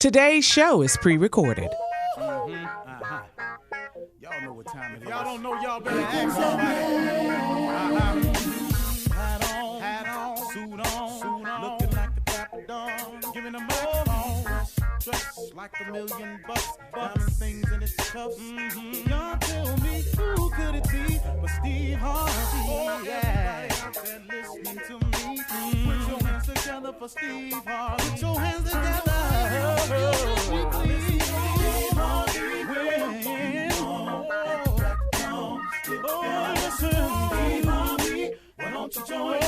Today's show is pre-recorded. Y'all know what time it is. Y'all don't know, y'all better ask somebody. Hat on, suit on, looking like a dapper dog, giving them all dressed like $1,000,000, diamond things in its cuffs. Y'all tell me who could it be but Steve Harvey? Everybody out there listening to me, put your hands together for Steve Harvey. Put your hands together. Why don't you join me?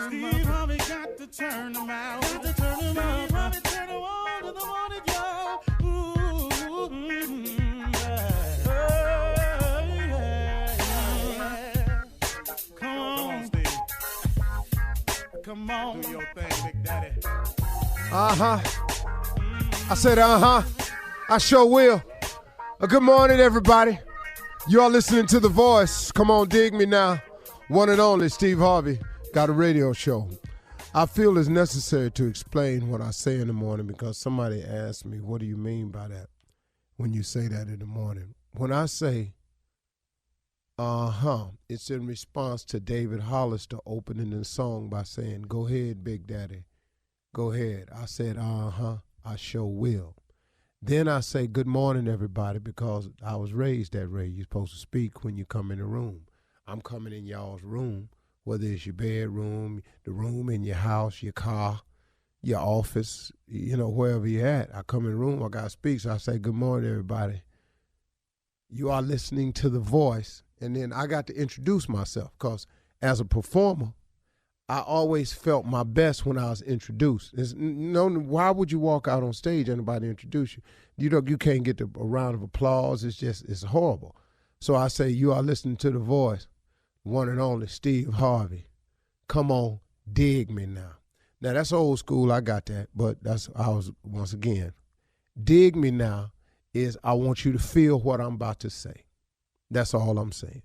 Steve Harvey got to turn them out. Got to turn them out. Harvey turn them on to the morning, y'all. Come on, Steve. Come on. Do your thing, Big Daddy. I said, I sure will. Good morning, everybody. You are listening to The Voice. Come on, dig me now. One and only Steve Harvey. Got a radio show. I feel it's necessary to explain what I say in the morning because somebody asked me, what do you mean by that when you say that in the morning? When I say, it's in response to David Hollister opening the song by saying, go ahead, Big Daddy, go ahead. I said, I sure will. Then I say, good morning, everybody, because I was raised that way. You're supposed to speak when you come in the room. I'm coming in y'all's room. Whether it's your bedroom, the room in your house, your car, your office, wherever you're at. I come in the room, I got to speak, so I say, good morning, everybody. You are listening to The Voice, and then I got to introduce myself, because as a performer, I always felt my best when I was introduced. Why would you walk out on stage and nobody introduce you? You can't get a round of applause. It's horrible. So I say, you are listening to The Voice. One and only Steve Harvey. Come on, dig me now. Now, that's old school. I got that, but once again, dig me now is I want you to feel what I'm about to say. That's all I'm saying.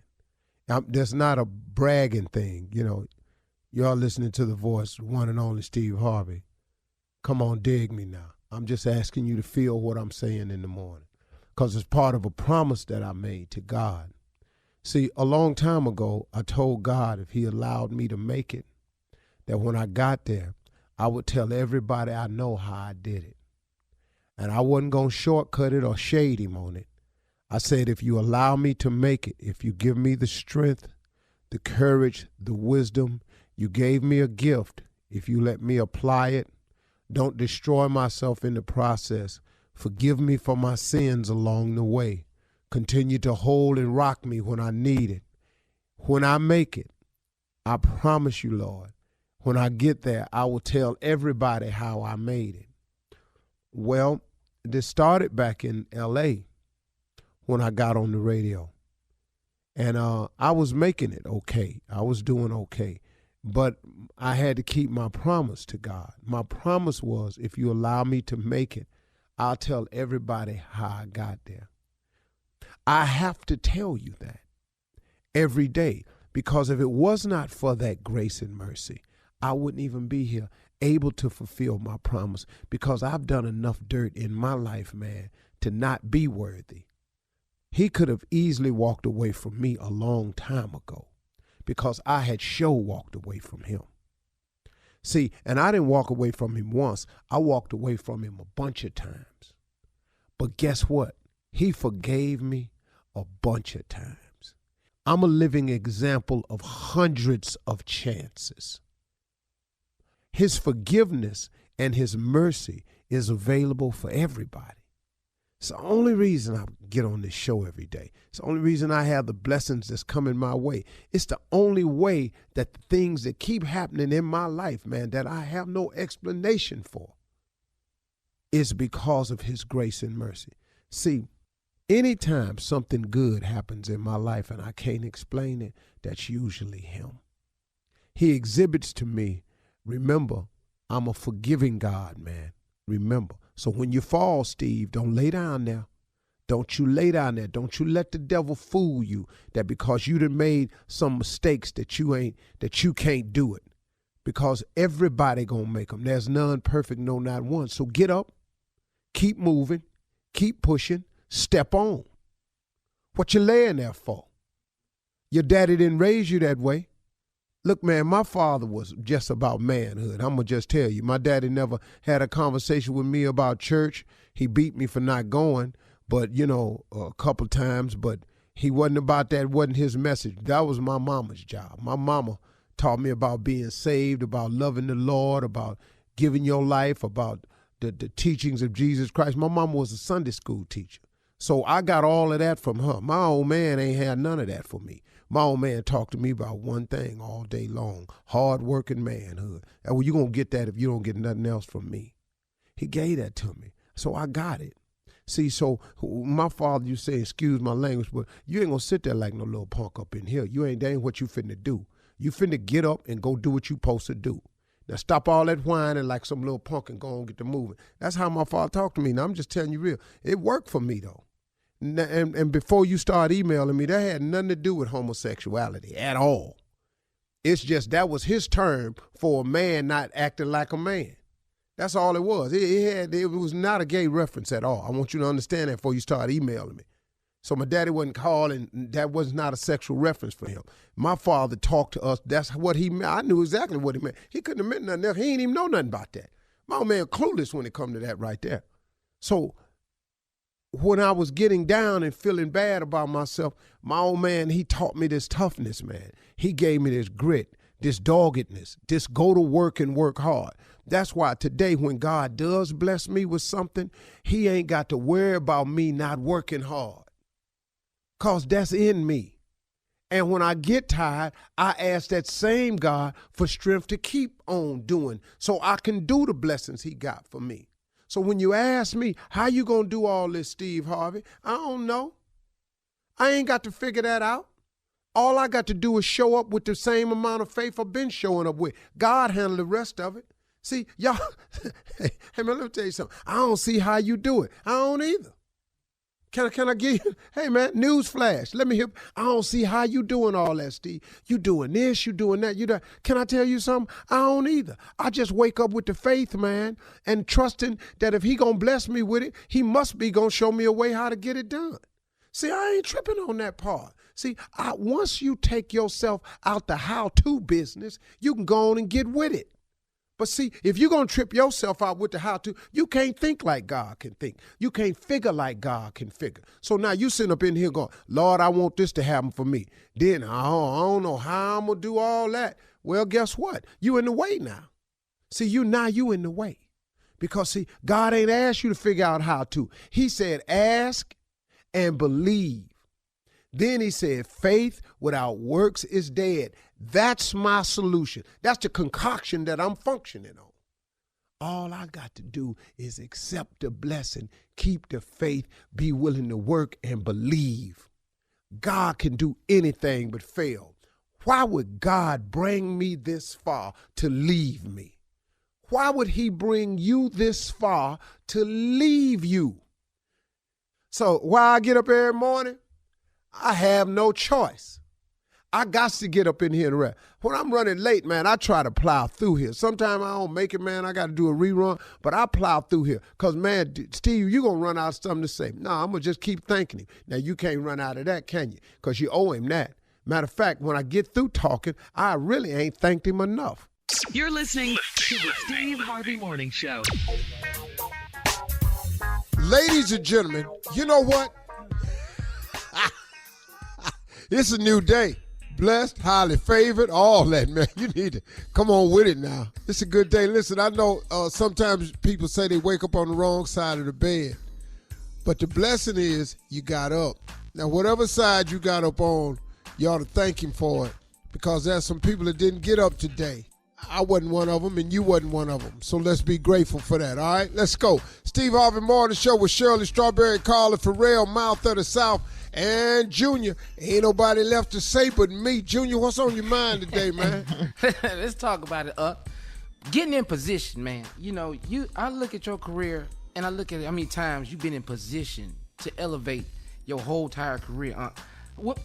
That's not a bragging thing. Y'all listening to The Voice, one and only Steve Harvey. Come on, dig me now. I'm just asking you to feel what I'm saying in the morning because it's part of a promise that I made to God. See, a long time ago, I told God if he allowed me to make it, that when I got there, I would tell everybody I know how I did it. And I wasn't going to shortcut it or shade him on it. I said, if you allow me to make it, if you give me the strength, the courage, the wisdom, you gave me a gift. If you let me apply it, don't destroy myself in the process. Forgive me for my sins along the way. Continue to hold and rock me when I need it. When I make it, I promise you, Lord, when I get there, I will tell everybody how I made it. Well, this started back in L.A. when I got on the radio. And I was making it okay. I was doing okay. But I had to keep my promise to God. My promise was, if you allow me to make it, I'll tell everybody how I got there. I have to tell you that every day, because if it was not for that grace and mercy, I wouldn't even be here able to fulfill my promise, because I've done enough dirt in my life, man, to not be worthy. He could have easily walked away from me a long time ago because I had walked away from him. See, and I didn't walk away from him once. I walked away from him a bunch of times. But guess what? He forgave me a bunch of times. I'm a living example of hundreds of chances. His forgiveness and his mercy is available for everybody. It's the only reason I get on this show every day. It's the only reason I have the blessings that's coming my way. It's the only way that the things that keep happening in my life, man, that I have no explanation for, is because of his grace and mercy. See, anytime something good happens in my life and I can't explain it, that's usually him. He exhibits to me, remember, I'm a forgiving God, man. Remember. So when you fall, Steve, don't lay down there. Don't you lay down there. Don't you let the devil fool you that because you done made some mistakes that you can't do it. Because everybody gonna make them. There's none perfect, no, not one. So get up, keep moving, keep pushing, step on. What you laying there for? Your daddy didn't raise you that way. Look, man, my father was just about manhood. I'm going to just tell you. My daddy never had a conversation with me about church. He beat me for not going, but, a couple times. But he wasn't about that. It wasn't his message. That was my mama's job. My mama taught me about being saved, about loving the Lord, about giving your life, about the teachings of Jesus Christ. My mama was a Sunday school teacher. So I got all of that from her. My old man ain't had none of that for me. My old man talked to me about one thing all day long, hard-working manhood. And well, you're going to get that if you don't get nothing else from me. He gave that to me, so I got it. See, so my father, you say, excuse my language, but you ain't going to sit there like no little punk up in here. That ain't what you finna do. You finna get up and go do what you supposed to do. Now stop all that whining like some little punk and go and get to moving. That's how my father talked to me. Now I'm just telling you real. It worked for me, though. And before you start emailing me, that had nothing to do with homosexuality at all. It's just that was his term for a man not acting like a man. That's all it was. It was not a gay reference at all. I want you to understand that before you start emailing me. So my daddy wasn't calling. That was not a sexual reference for him. My father talked to us. That's what he meant. I knew exactly what he meant. He couldn't have meant nothing else. He ain't even know nothing about that. My old man clueless when it come to that right there. So when I was getting down and feeling bad about myself, my old man, he taught me this toughness, man. He gave me this grit, this doggedness, this go to work and work hard. That's why today when God does bless me with something, he ain't got to worry about me not working hard, because that's in me. And when I get tired, I ask that same God for strength to keep on doing so I can do the blessings he got for me. So when you ask me, how you going to do all this, Steve Harvey? I don't know. I ain't got to figure that out. All I got to do is show up with the same amount of faith I've been showing up with. God handle the rest of it. See, y'all, hey man, let me tell you something. I don't see how you do it. I don't either. Can I give you, hey man, news flash. Let me hear. I don't see how you doing all that, Steve. You doing this, you doing that, you that. Can I tell you something? I don't either. I just wake up with the faith, man, and trusting that if he gonna bless me with it, he must be gonna show me a way how to get it done. See, I ain't tripping on that part. See, once you take yourself out the how-to business, you can go on and get with it. But see, if you're going to trip yourself out with the how-to, you can't think like God can think. You can't figure like God can figure. So now you sitting up in here going, Lord, I want this to happen for me. Then I don't know how I'm going to do all that. Well, guess what? You in the way now. See, you in the way. Because, see, God ain't asked you to figure out how to. He said, ask and believe. Then he said, faith without works is dead. That's my solution. That's the concoction that I'm functioning on. All I got to do is accept the blessing, keep the faith, be willing to work and believe. God can do anything but fail. Why would God bring me this far to leave me? Why would he bring you this far to leave you? So why I get up every morning? I have no choice. I got to get up in here and rest. When I'm running late, man, I try to plow through here. Sometimes I don't make it, man. I got to do a rerun, but I plow through here. Because, man, Steve, you're going to run out of something to say. No, I'm going to just keep thanking him. Now, you can't run out of that, can you? Because you owe him that. Matter of fact, when I get through talking, I really ain't thanked him enough. You're listening to the Steve Harvey Morning Show. Ladies and gentlemen, you know what? It's a new day. Blessed, highly favored, all that, man. You need to come on with it now. It's a good day. Listen, I know sometimes people say they wake up on the wrong side of the bed, but the blessing is you got up. Now, whatever side you got up on, you ought to thank him for it, because there's some people that didn't get up today. I wasn't one of them, and you wasn't one of them. So let's be grateful for that, all right? Let's go. Steve Harvey Morning Show with Shirley, Strawberry, Carla, Pharrell, Mouth of the South, and Junior. Ain't nobody left to say but me. Junior, what's on your mind today, man? Let's talk about it. Getting in position, man. You know, I look at your career, and I look at how many times you've been in position to elevate your whole entire career. Where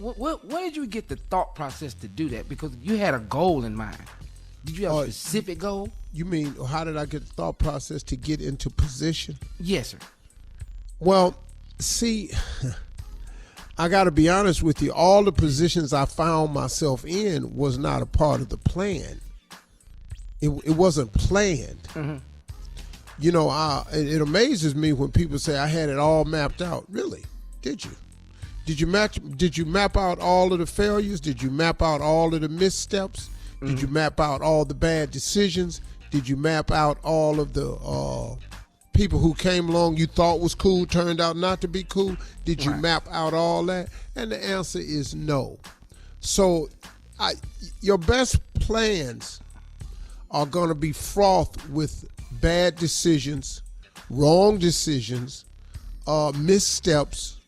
did you get the thought process to do that? Because you had a goal in mind. Did you have a specific goal? You mean, how did I get the thought process to get into position? Yes, sir. Well, see, I got to be honest with you. All the positions I found myself in was not a part of the plan. It wasn't planned. Mm-hmm. You know, it amazes me when people say I had it all mapped out. Really? Did you? Did you map out all of the failures? Did you map out all of the missteps? Did you map out all the bad decisions? Did you map out all of the people who came along you thought was cool, turned out not to be cool? Did you map out all that? And the answer is no. So your best plans are going to be fraught with bad decisions, wrong decisions, missteps,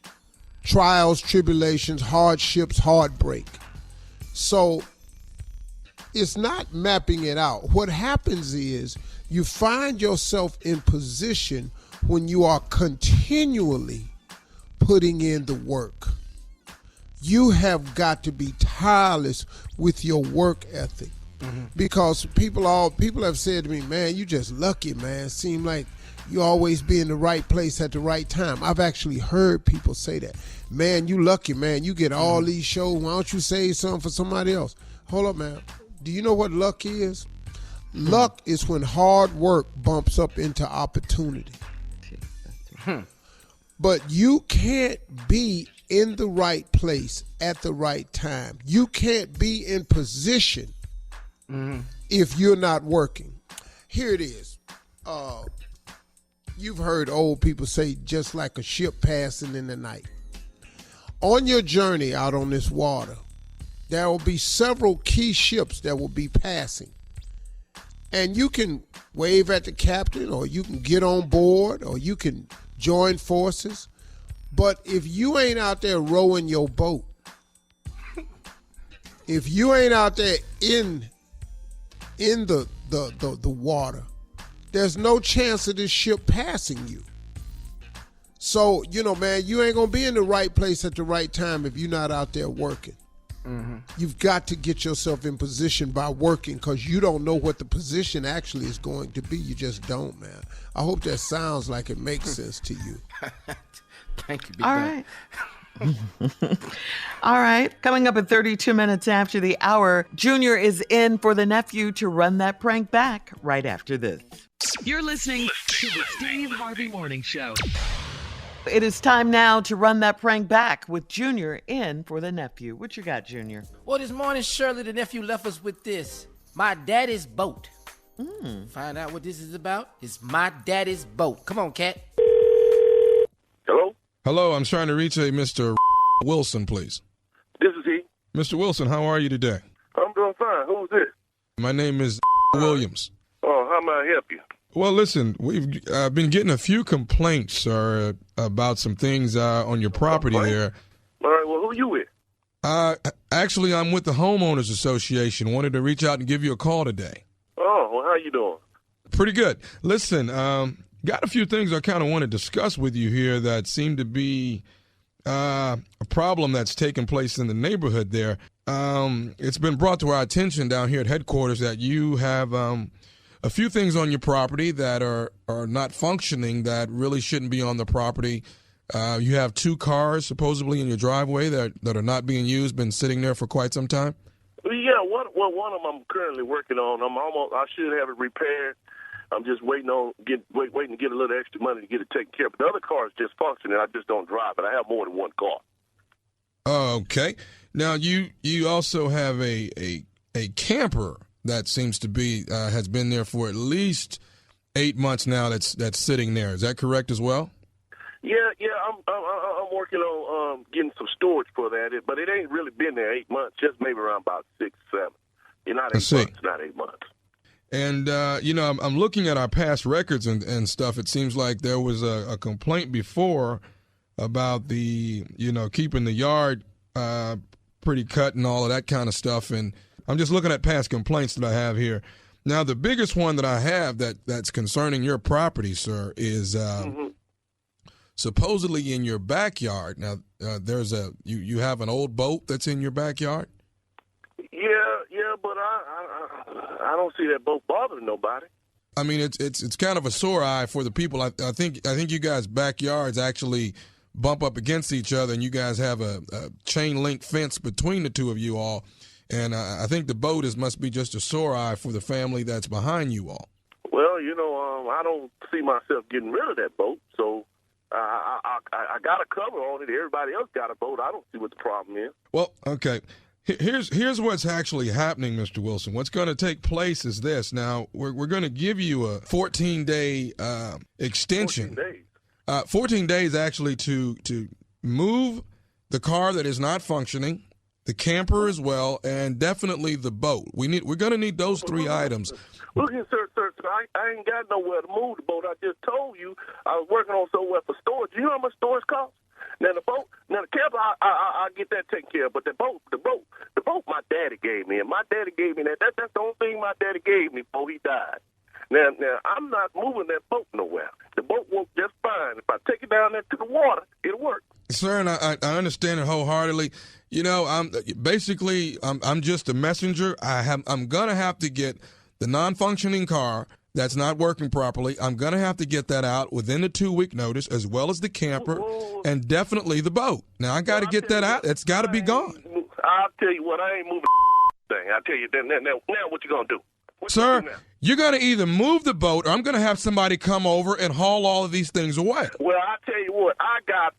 trials, tribulations, hardships, heartbreak. So it's not mapping it out. What happens is you find yourself in position when you are continually putting in the work. You have got to be tireless with your work ethic, because people have said to me, man, you just lucky, man. Seem like you always be in the right place at the right time. I've actually heard people say that. Man, you lucky, man. You get all these shows. Why don't you save something for somebody else? Hold up, man. Do you know what luck is? Luck is when hard work bumps up into opportunity. But you can't be in the right place at the right time. You can't be in position if you're not working. Here it is. You've heard old people say, just like a ship passing in the night. On your journey out on this water, there will be several key ships that will be passing. And you can wave at the captain, or you can get on board, or you can join forces. But if you ain't out there rowing your boat, if you ain't out there in the water, there's no chance of this ship passing you. So, you know, man, you ain't going to be in the right place at the right time if you're not out there working. You've got to get yourself in position by working, because you don't know what the position actually is going to be. You just don't, man. I hope that sounds like it makes sense to you. Thank you. All right. All right. Coming up at 32 minutes after the hour, Junior is in for the nephew to run that prank back right after this. You're listening to the Steve Harvey Morning Show. It is time now to run that prank back with Junior in for the nephew. What you got, Junior? Well, this morning, Shirley, the nephew left us with this. My daddy's boat. Find out what this is about. It's my daddy's boat. Come on, cat. Hello? Hello, I'm trying to reach a Mr. Wilson, please. This is he. Mr. Wilson, how are you today? I'm doing fine. Who's this? My name is Williams. Oh, how may I help you? Well, listen, we've been getting a few complaints, sir, about some things on your property there. All right, well, who you with? Actually, I'm with the Homeowners Association. Wanted to reach out and give you a call today. Oh, well, how you doing? Pretty good. Listen, got a few things I kind of want to discuss with you here that seem to be a problem that's taking place in the neighborhood there. It's been brought to our attention down here at headquarters that you have a few things on your property that are not functioning that really shouldn't be on the property. You have 2 cars supposedly in your driveway that are not being used, been sitting there for quite some time. Yeah, Yeah, one of them I'm currently working on. I should have it repaired. I'm just waiting to get a little extra money to get it taken care of. But the other car is just functioning. I just don't drive it. I have more than one car. Okay. Now you also have a camper that seems to be has been there for at least 8 months now. That's sitting there. Is that correct as well? Yeah. I'm working on getting some storage for that, but it ain't really been there 8 months. Just maybe around about 6, 7. Not 8 months. Not 8 months. And I'm looking at our past records and stuff. It seems like there was a complaint before about the keeping the yard pretty cut and all of that kind of stuff. And I'm just looking at past complaints that I have here. Now, the biggest one that I have that's concerning your property, sir, is supposedly in your backyard. Now, you have an old boat that's in your backyard? Yeah, but I don't see that boat bothering nobody. I mean, it's kind of a sore eye for the people. I think you guys' backyards actually bump up against each other, and you guys have a chain link fence between the two of you all. And I think the boat must be just a sore eye for the family that's behind you all. Well, I don't see myself getting rid of that boat, so I got a cover on it. Everybody else got a boat. I don't see what the problem is. Well, okay. Here's what's actually happening, Mr. Wilson. What's going to take place is this. Now, we're going to give you a 14-day extension. 14 days. 14 days actually to move the car that is not functioning, the camper as well, and definitely the boat. We're going to need those three items. Look here, sir, I ain't got nowhere to move the boat. I just told you I was working on somewhere for storage. You know how much storage costs? Now the camper, I get that taken care of. But the boat, my daddy gave me, and my daddy gave me that. That's the only thing my daddy gave me before he died. Now I'm not moving that boat nowhere. The boat works just fine. If I take it down there to the water, it'll work. Sir, and I understand it wholeheartedly. I'm just a messenger. I'm gonna have to get the non-functioning car that's not working properly. I'm gonna have to get that out within the 2-week notice, as well as the camper and definitely the boat. Now I got to get that out. It's got to be gone. I'll tell you what, I ain't moving thing. I'll tell you now what you gonna do? Sir, you're going to either move the boat or I'm going to have somebody come over and haul all of these things away. Well, I tell you what, I got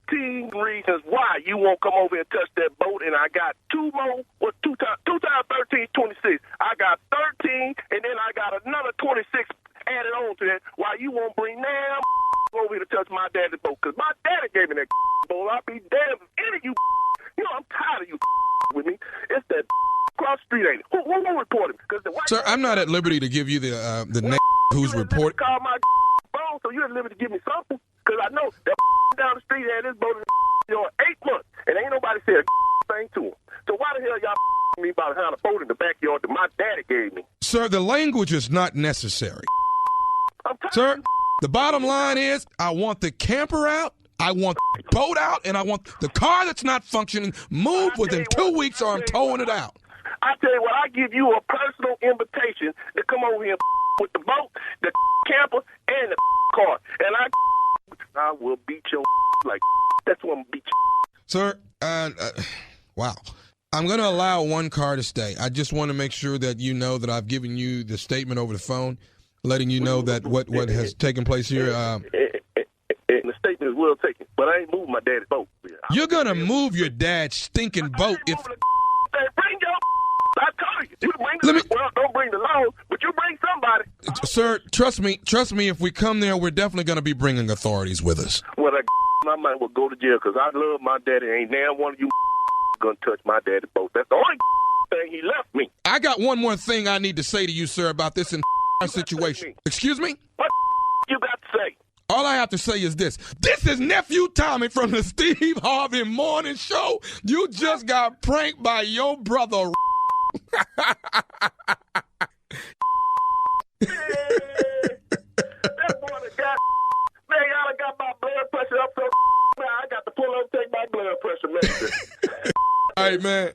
13 reasons why you won't come over and touch that boat, and I got two more. Well, two times 13 is 26. I got 13, and then I got another 26 added on to that. Why you won't bring damn over here to touch my daddy's boat? Because my daddy gave me that boat. I'll be damned if any of you. I'm tired of you with me. It's that cross street, ain't it? Who reported me? Sir, I'm not at liberty to give you the name who's reported. Call my phone, so you're at liberty to give me something. Because I know that down the street had this boat in 8 months, and ain't nobody said a thing to him. So why the hell y'all me about having a boat in the backyard that my daddy gave me? Sir, the language is not necessary. Sir, the bottom line is I want the camper out, I want the boat out, and I want the car that's not functioning moved within 2 weeks or I'm towing it out. I tell you what, I give you a personal invitation to come over here with the boat, the camper, and the car. And I will beat your like that's what I'm going to beat you. Sir, wow. I'm going to allow one car to stay. I just want to make sure that you know that I've given you the statement over the phone, letting you know that what has taken place here. And the statement is well taken, but I ain't moving my daddy's boat. You're going to move your dad's stinking boat if... Bring your I told you. You bring well, don't bring the law, but you bring somebody. Sir, trust me, if we come there, we're definitely going to be bringing authorities with us. Well, I might well go to jail because I love my daddy. Ain't now one of you going to touch my daddy's boat. That's the only thing he left me. I got one more thing I need to say to you, sir, about this situation. Excuse me? What you got to say? All I have to say is this. This is Nephew Tommy from the Steve Harvey Morning Show. You just got pranked by your brother. That boy man, I got my blood pressure up so I got to pull up and take my blood pressure medicine. All right, man.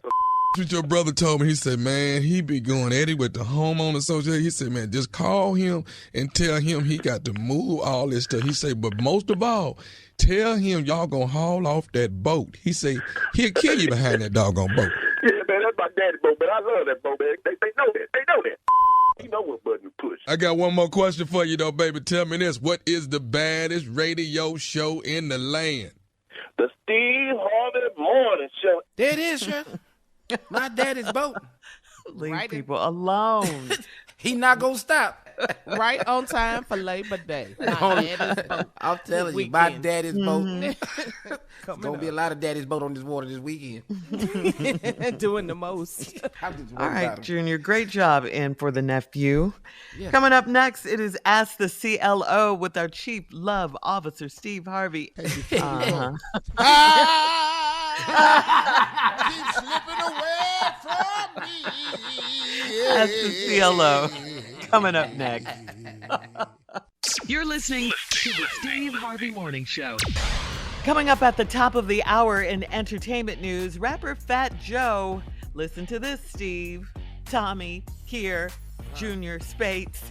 What your brother told me, he said, man, he be going Eddie with the homeowner association. He said, man, just call him and tell him he got to move all this stuff. He said, but most of all, tell him y'all gonna haul off that boat. He said, he'll kill you behind that doggone boat. Yeah, man, that's my daddy boat, but I love that boat, man. They know that. They know that. You know what button to push. I got one more question for you, though, baby. Tell me this. What is the baddest radio show in the land? The Steve Harvey Morning Show. There it is, Shirley. My daddy's boat. Leave people alone. He not gonna stop. Right on time for Labor Day. My daddy's boat. I'm telling you, my daddy's boat. There's gonna be a lot of daddy's boat on this water this weekend. Doing the most. All right, Junior, great job in for the nephew. Yeah. Coming up next, it is Ask the CLO with our Chief Love Officer, Steve Harvey. Uh-huh. Keep slipping away from me. Ask the CLO. Coming up next. You're listening to the Steve Harvey Morning Show. Coming up at the top of the hour in entertainment news, rapper Fat Joe. Listen to this, Steve, Tommy, Kier, Junior, Spates.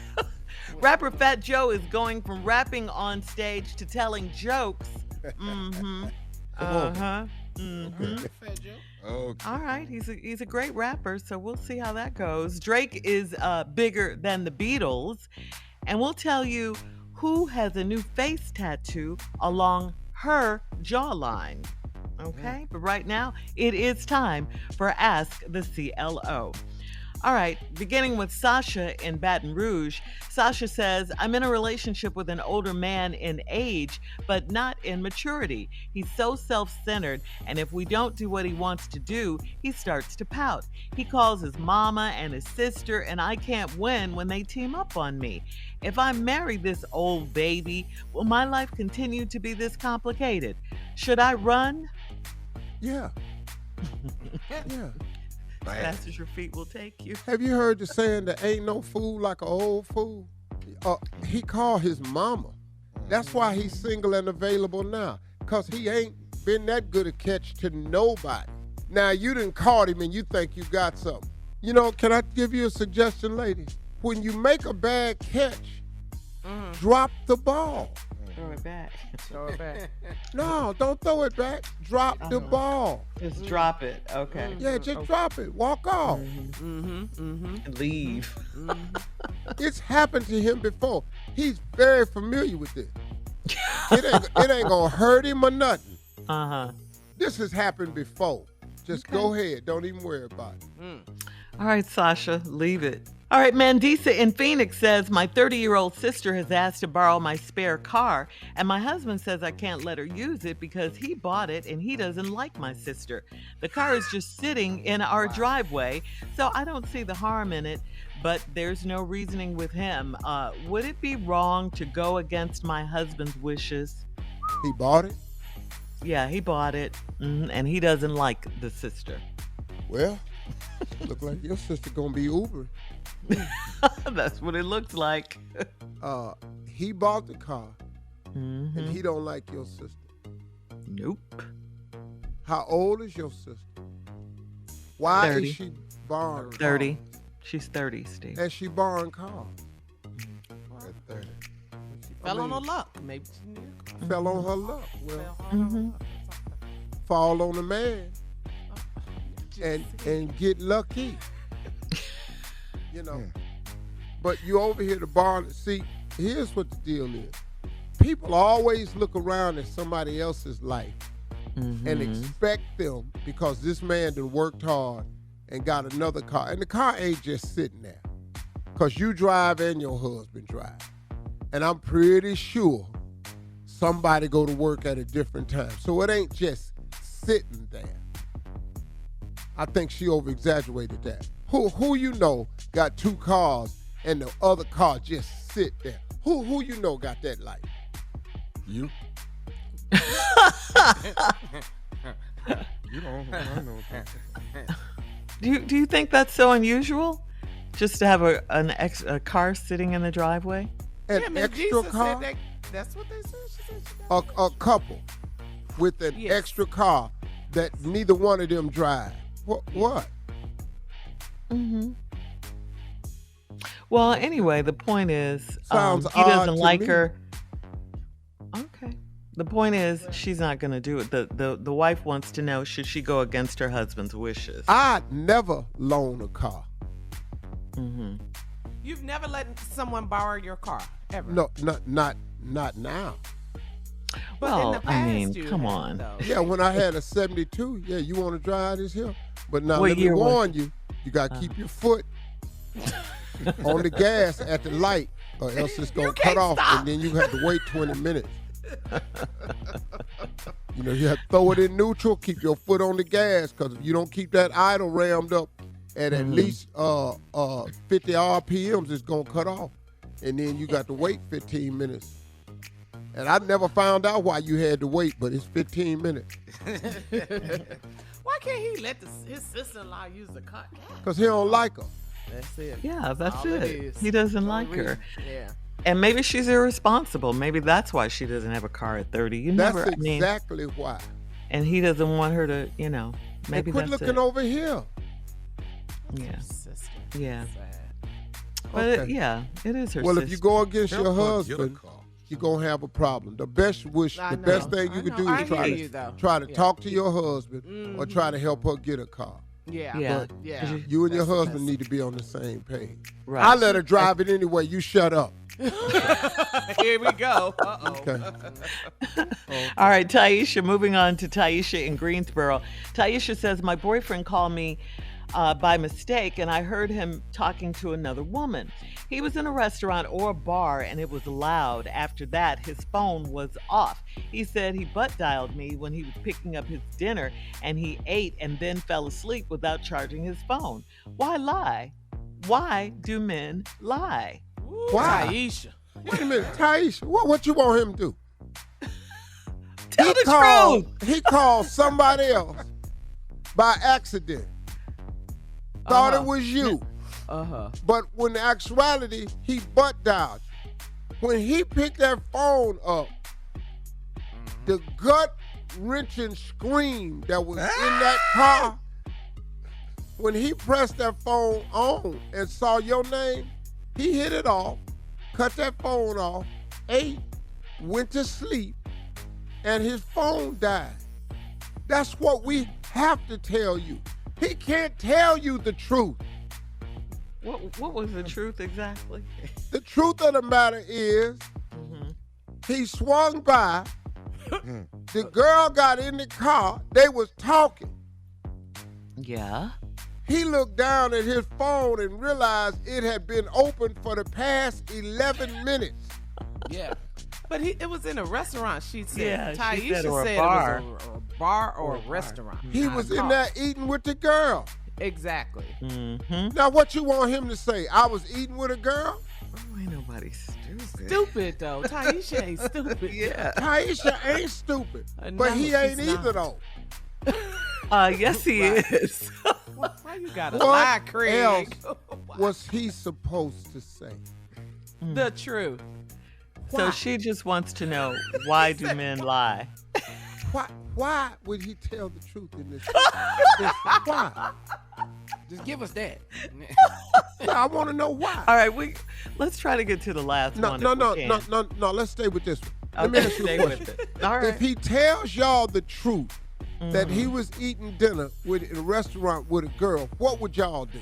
Rapper Fat Joe is going from rapping on stage to telling jokes. Mm-hmm. Uh-huh. Mm-hmm. Fat Joe. Okay. All right, he's a great rapper, so we'll see how that goes. Drake is bigger than the Beatles, and we'll tell you who has a new face tattoo along her jawline. Okay, but right now it is time for Ask the CLO. All right, beginning with Sasha in Baton Rouge. Sasha says, I'm in a relationship with an older man in age, but not in maturity. He's so self-centered, and if we don't do what he wants to do, he starts to pout. He calls his mama and his sister, and I can't win when they team up on me. If I marry this old baby, will my life continue to be this complicated? Should I run? Yeah. Yeah. As fast as your feet will take you. Have you heard the saying that ain't no fool like an old fool? He called his mama. That's why he's single and available now, because he ain't been that good a catch to nobody. Now, you done caught him and you think you got something. You know, can I give you a suggestion, ladies? When you make a bad catch, drop the ball. Throw it back. Throw it back. No, don't throw it back. Drop the ball. Just drop it. Okay. Yeah, just drop it. Walk off. Leave. It's happened to him before. He's very familiar with this. It ain't gonna hurt him or nothing. Uh-huh. This has happened before. Just go ahead. Don't even worry about it. All right, Sasha, leave it. All right, Mandisa in Phoenix says, my 30-year-old sister has asked to borrow my spare car, and my husband says I can't let her use it because he bought it and he doesn't like my sister. The car is just sitting in our driveway, so I don't see the harm in it, but there's no reasoning with him. Would it be wrong to go against my husband's wishes? He bought it? Yeah, he bought it, and he doesn't like the sister. Well, look like your sister gonna be Uber. That's what it looks like. He bought the car, and he don't like your sister. Nope. How old is your sister? Why 30. is she borrowing 30. cars? She's 30, Steve. And she borrowing cars? At 30. Fell on her luck. Maybe she needed a car. Fell on her luck. Well, Fell on her luck. fall on a man and get lucky. You know. But you over here to borrow. See, here's what the deal is. People always look around at somebody else's life and expect them, because this man done worked hard and got another car. And the car ain't just sitting there, because you drive and your husband drive. And I'm pretty sure somebody go to work at a different time. So it ain't just sitting there. I think she over-exaggerated that. Who you know got two cars and the other car just sit there? Who you know got that life? You? You don't. I know. Do you think that's so unusual? Just to have a car sitting in the driveway? An Miss extra Jesus car? said that's what they said. She said she got A couple with an extra car that neither one of them drive. What? Well, anyway, the point is, Sounds he odd doesn't to like me. her. Okay. The point is, she's not going to do it. The wife wants to know, should she go against her husband's wishes? I'd never loan a car. Mm-hmm. You've never let someone borrow your car, ever? No, not now. But in Well, the I past, mean, you come have, on. though. Yeah, when I had a 72, yeah, you want to drive this here? But now, What let me year was warn you, you got to keep your foot on the gas at the light, or else it's going to cut off, and then you have to wait 20 minutes. You have to throw it in neutral, keep your foot on the gas, because if you don't keep that idle rammed up at least 50 RPMs, it's going to cut off. And then you got to wait 15 minutes. And I never found out why you had to wait, but it's 15 minutes. Why can't he let his sister-in-law use the car? Because he don't like her. That's it. Yeah, that's All it. is. He doesn't No like her. reason. Yeah. And maybe she's irresponsible. Maybe that's why she doesn't have a car at 30. You That's never, I mean, exactly why. and he doesn't want her to, maybe And quit that's looking it. over here. Yeah, Sister. yeah. Sad. But Okay. it is her Well, sister. if you go against Help your her get a husband, car. you're going to have a problem. The best thing you can do I is hear you, though. try to Yeah. talk to your husband or try to help her get a car. Yeah. Yeah. Yeah. You and your That's- husband need to be on the same page. Right. I let her drive it anyway. You shut up. Here we go. Uh-oh. Okay. All right, Taisha, moving on to Taisha in Greensboro. Taisha says, my boyfriend called me by mistake, and I heard him talking to another woman. He was in a restaurant or a bar, and it was loud. After that, his phone was off. He said he butt dialed me when he was picking up his dinner, and he ate and then fell asleep without charging his phone. Why lie? Why do men lie? Why? Taisha. Wait a minute, Taisha. What you want him to do? Tell the truth. He called somebody else by accident. Thought it was you. Uh-huh. But when in actuality, he butt dialed you. When he picked that phone up, the gut-wrenching scream that was in that car, when he pressed that phone on and saw your name, he hit it off, cut that phone off, ate, went to sleep, and his phone died. That's what we have to tell you. He can't tell you the truth. What was the truth exactly? The truth of the matter is, he swung by, the girl got in the car, they was talking. Yeah. He looked down at his phone and realized it had been open for the past 11 minutes. Yeah. But it was in a restaurant, she said. Yeah, she Taisha said, or a said bar. it was a bar or a restaurant. He not was a in car. there eating with the girl. Exactly. Mm-hmm. Now, what you want him to say? I was eating with a girl? Oh, ain't nobody stupid. Stupid, though. Taisha ain't stupid. Yeah. Taisha ain't stupid, but No, he ain't she's either, not. though. Yes, he is. Why you gotta What lie, Craig? Was he supposed to say? The truth. So she just wants to know, why do men lie? Why would he tell the truth in this? Why? Just give us that. Yeah, I want to know why. All right, let's try to get to the last one. No. Let's stay with this one. Let me Okay, ask you a stay question. with it. All right. If he tells y'all the truth that he was eating dinner in a restaurant with a girl, what would y'all do?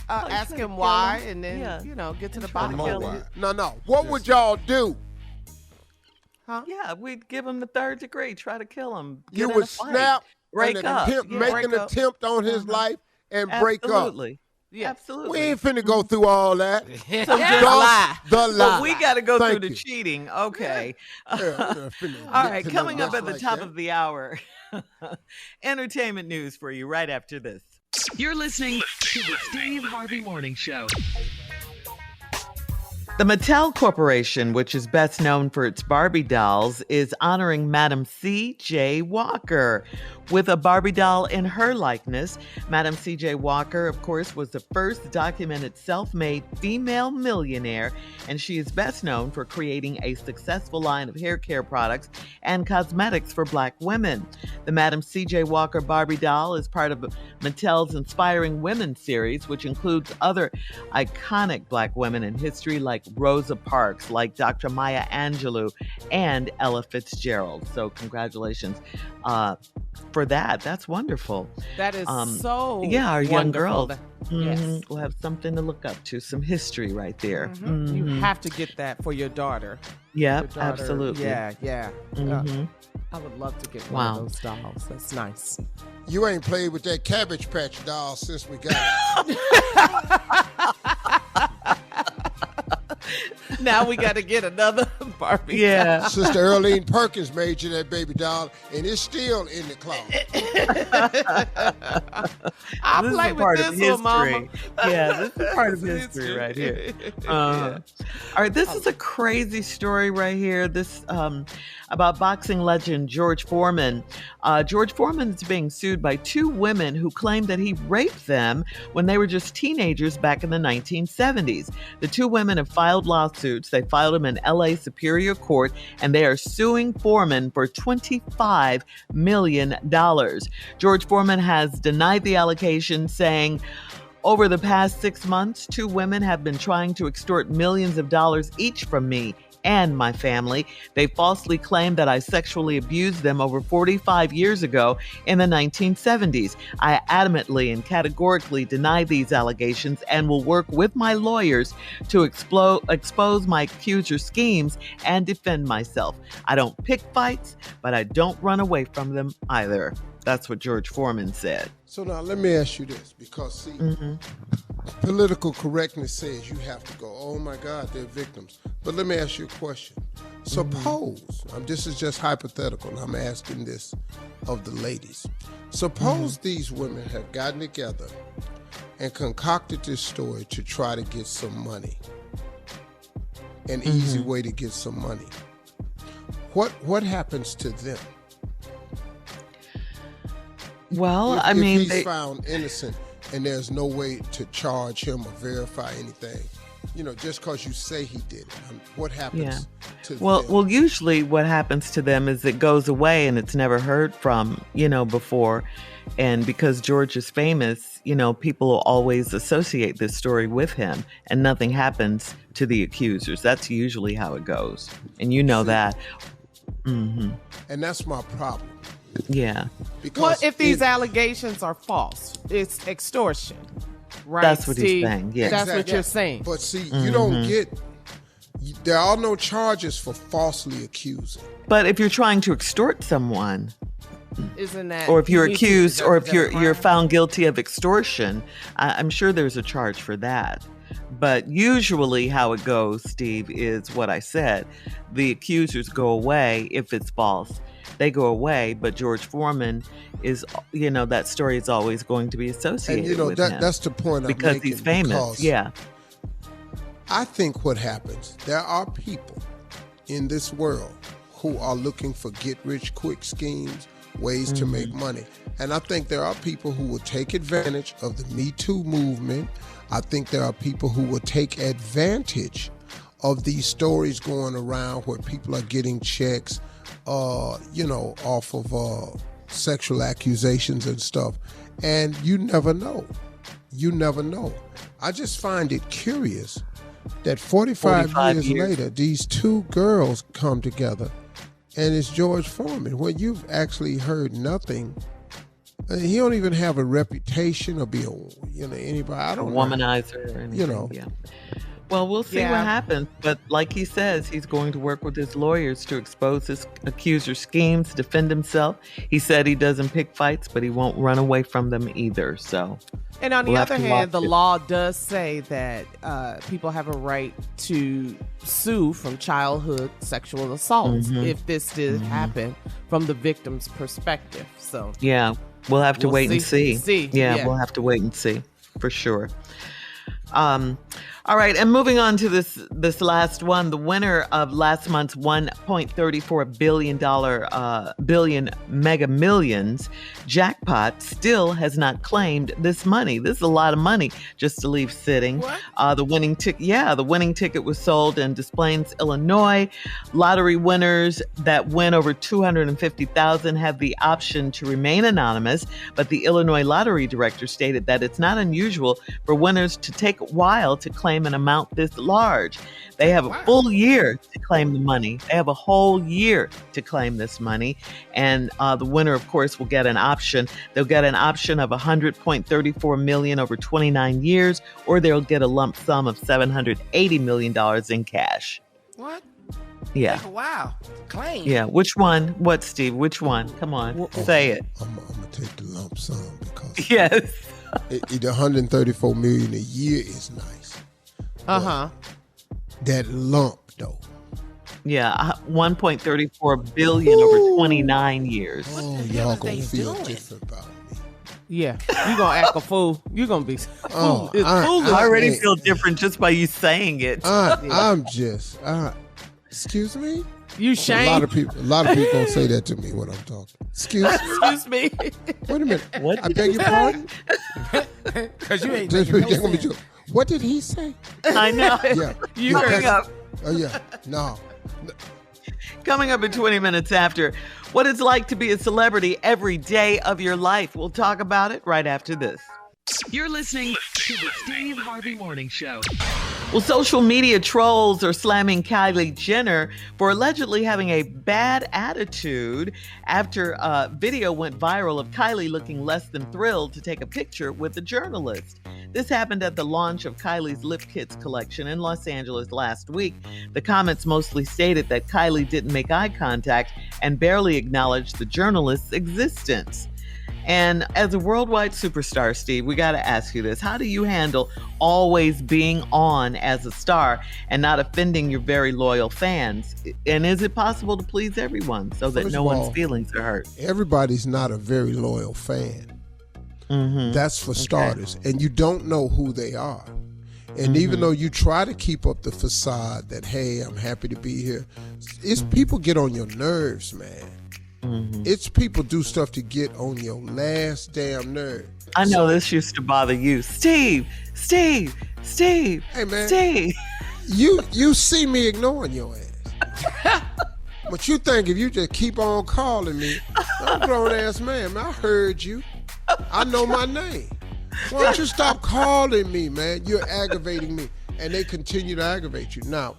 Ask try to him kill why, him. and then Yeah. get to the try to bottom kill of him. it. No. What would y'all do? Yeah, we'd give him the third degree, try to kill him. Get You in would a fight, snap break and up. attempt, Yeah. make break an up. attempt on his life and break up. Absolutely. Yeah. Absolutely. We ain't finna go through all that. So Just lie. the lie. But we got to go Thank through the you. cheating. Okay. Yeah, finna All get right, to coming no up at the mess top like of the hour, entertainment news for you right after this. You're listening to the Steve Harvey Morning Show. The Mattel Corporation, which is best known for its Barbie dolls, is honoring Madam C.J. Walker with a Barbie doll in her likeness. Madam C.J. Walker, of course, was the first documented self-made female millionaire, and she is best known for creating a successful line of hair care products and cosmetics for Black women. The Madam C.J. Walker Barbie doll is part of Mattel's Inspiring Women series, which includes other iconic Black women in history like Rosa Parks, like Dr. Maya Angelou, and Ella Fitzgerald. So congratulations for that. That's wonderful. That is so yeah, our young girls. Yes. We'll have something to look up to, some history right there. You have to get that for your daughter. Yep, absolutely. Yeah. I would love to get one of those dolls. That's nice. You ain't played with that Cabbage Patch doll since we got it. Now we got to get another Barbie. Yeah. Sister Earlene Perkins made you that baby doll, and it's still in the closet. I play with this one, Mama. Yeah, this is part of history right here. All right, this is a crazy story right here. This about boxing legend George Foreman. George Foreman is being sued by two women who claim that he raped them when they were just teenagers back in the 1970s. The two women have filed lawsuits. They filed them in LA Superior Court, and they are suing Foreman for $25 million. George Foreman has denied the allegation, saying, "Over the past 6 months, two women have been trying to extort millions of dollars each from me and my family. They falsely claim that I sexually abused them over 45 years ago in the 1970s. I adamantly and categorically deny these allegations and will work with my lawyers to expose my accuser's schemes and defend myself. I don't pick fights, but I don't run away from them either." That's what George Foreman said. So now let me ask you this, because see, political correctness says you have to go, oh my God, they're victims. But let me ask you a question. Suppose, this is just hypothetical, and I'm asking this of the ladies. Suppose these women have gotten together and concocted this story to try to get some money. An easy way to get some money. What happens to them? Well, if he's they found innocent and there's no way to charge him or verify anything, just because you say he did it, what happens to them? Well, usually what happens to them is it goes away and it's never heard from, before. And because George is famous, people will always associate this story with him, and nothing happens to the accusers. That's usually how it goes. And that. And that's my problem. Yeah. Because if these allegations are false, it's extortion, right? That's what he's saying. Yeah, that's what you're saying. But see, you don't there are no charges for falsely accusing. But if you're trying to extort someone, isn't that? Or if you're accused, or if you're found guilty of extortion, I'm sure there's a charge for that. But usually how it goes, Steve, is what I said. The accusers go away if it's false. They go away, but George Foreman is, that story is always going to be associated with him. That's the point I'm making. Because he's famous, I think what happens, there are people in this world who are looking for get-rich-quick schemes, ways to make money. And I think there are people who will take advantage of the Me Too movement. I think there are people who will take advantage of these stories going around where people are getting checks, off of sexual accusations and stuff. And you never know. I just find it curious that 45 years later, these two girls come together and it's George Foreman, where you've actually heard nothing. He don't even have a reputation or be anybody. I don't womanizer or anything. Yeah. Well, we'll see what happens. But like he says, he's going to work with his lawyers to expose his accuser's schemes, defend himself. He said he doesn't pick fights, but he won't run away from them either. So, and on the other hand, the law does say that people have a right to sue from childhood sexual assaults if this did happen from the victim's perspective. So we'll have to wait and see. We'll have to wait and see for sure. All right, and moving on to this last one, the winner of last month's $1.34 billion Mega Millions jackpot still has not claimed this money. This is a lot of money just to leave sitting. The winning ticket was sold in Des Plaines, Illinois. Lottery winners that win over $250,000 have the option to remain anonymous, but the Illinois lottery director stated that it's not unusual for winners to take a while to claim claim an amount this large. They have a full year to claim the money. They have a whole year to claim this money. And the winner, of course, will get an option. They'll get an option of $100.34 million over 29 years, or they'll get a lump sum of $780 million in cash. What? Yeah. Wow. Claim. Yeah. Which one? What, Steve? Which one? Come on. Say it. I'm going to take the lump sum because Yes. the $134 million a year is nice. Uh-huh. That lump, though. Yeah, $1.34 billion over 29 years. Oh, y'all going to feel different about me. Yeah, you gonna act a fool. You gonna be Oh, foolish. I already feel different just by you saying it. I'm just, excuse me? You A shame. lot of people gonna say that to me when I'm talking. Excuse me. Wait a minute. What I did beg you your pardon? Because you ain't Just making no gonna be sense. joke. What did he say? I know. Yeah. You yeah, Coming up. Oh yeah. No. Coming up in 20 minutes after, what it's like to be a celebrity every day of your life. We'll talk about it right after this. You're listening to the Steve Harvey Morning Show. Well, social media trolls are slamming Kylie Jenner for allegedly having a bad attitude after a video went viral of Kylie looking less than thrilled to take a picture with a journalist. This happened at the launch of Kylie's Lip Kits collection in Los Angeles last week. The comments mostly stated that Kylie didn't make eye contact and barely acknowledged the journalist's existence. And as a worldwide superstar, Steve, we got to ask you this. How do you handle always being on as a star and not offending your very loyal fans? And is it possible to please everyone so that First no of one's all, feelings are hurt? Everybody's not a very loyal fan. Mm-hmm. That's for starters. And you don't know who they are. And even though you try to keep up the facade that, hey, I'm happy to be here, it's people get on your nerves, man. It's people do stuff to get on your last damn nerve. I know this used to bother you. Steve. Hey, man. Steve. You see me ignoring your ass. But you think if you just keep on calling me, I'm a grown ass man. I heard you. I know my name. Why don't you stop calling me, man? You're aggravating me. And they continue to aggravate you. Now,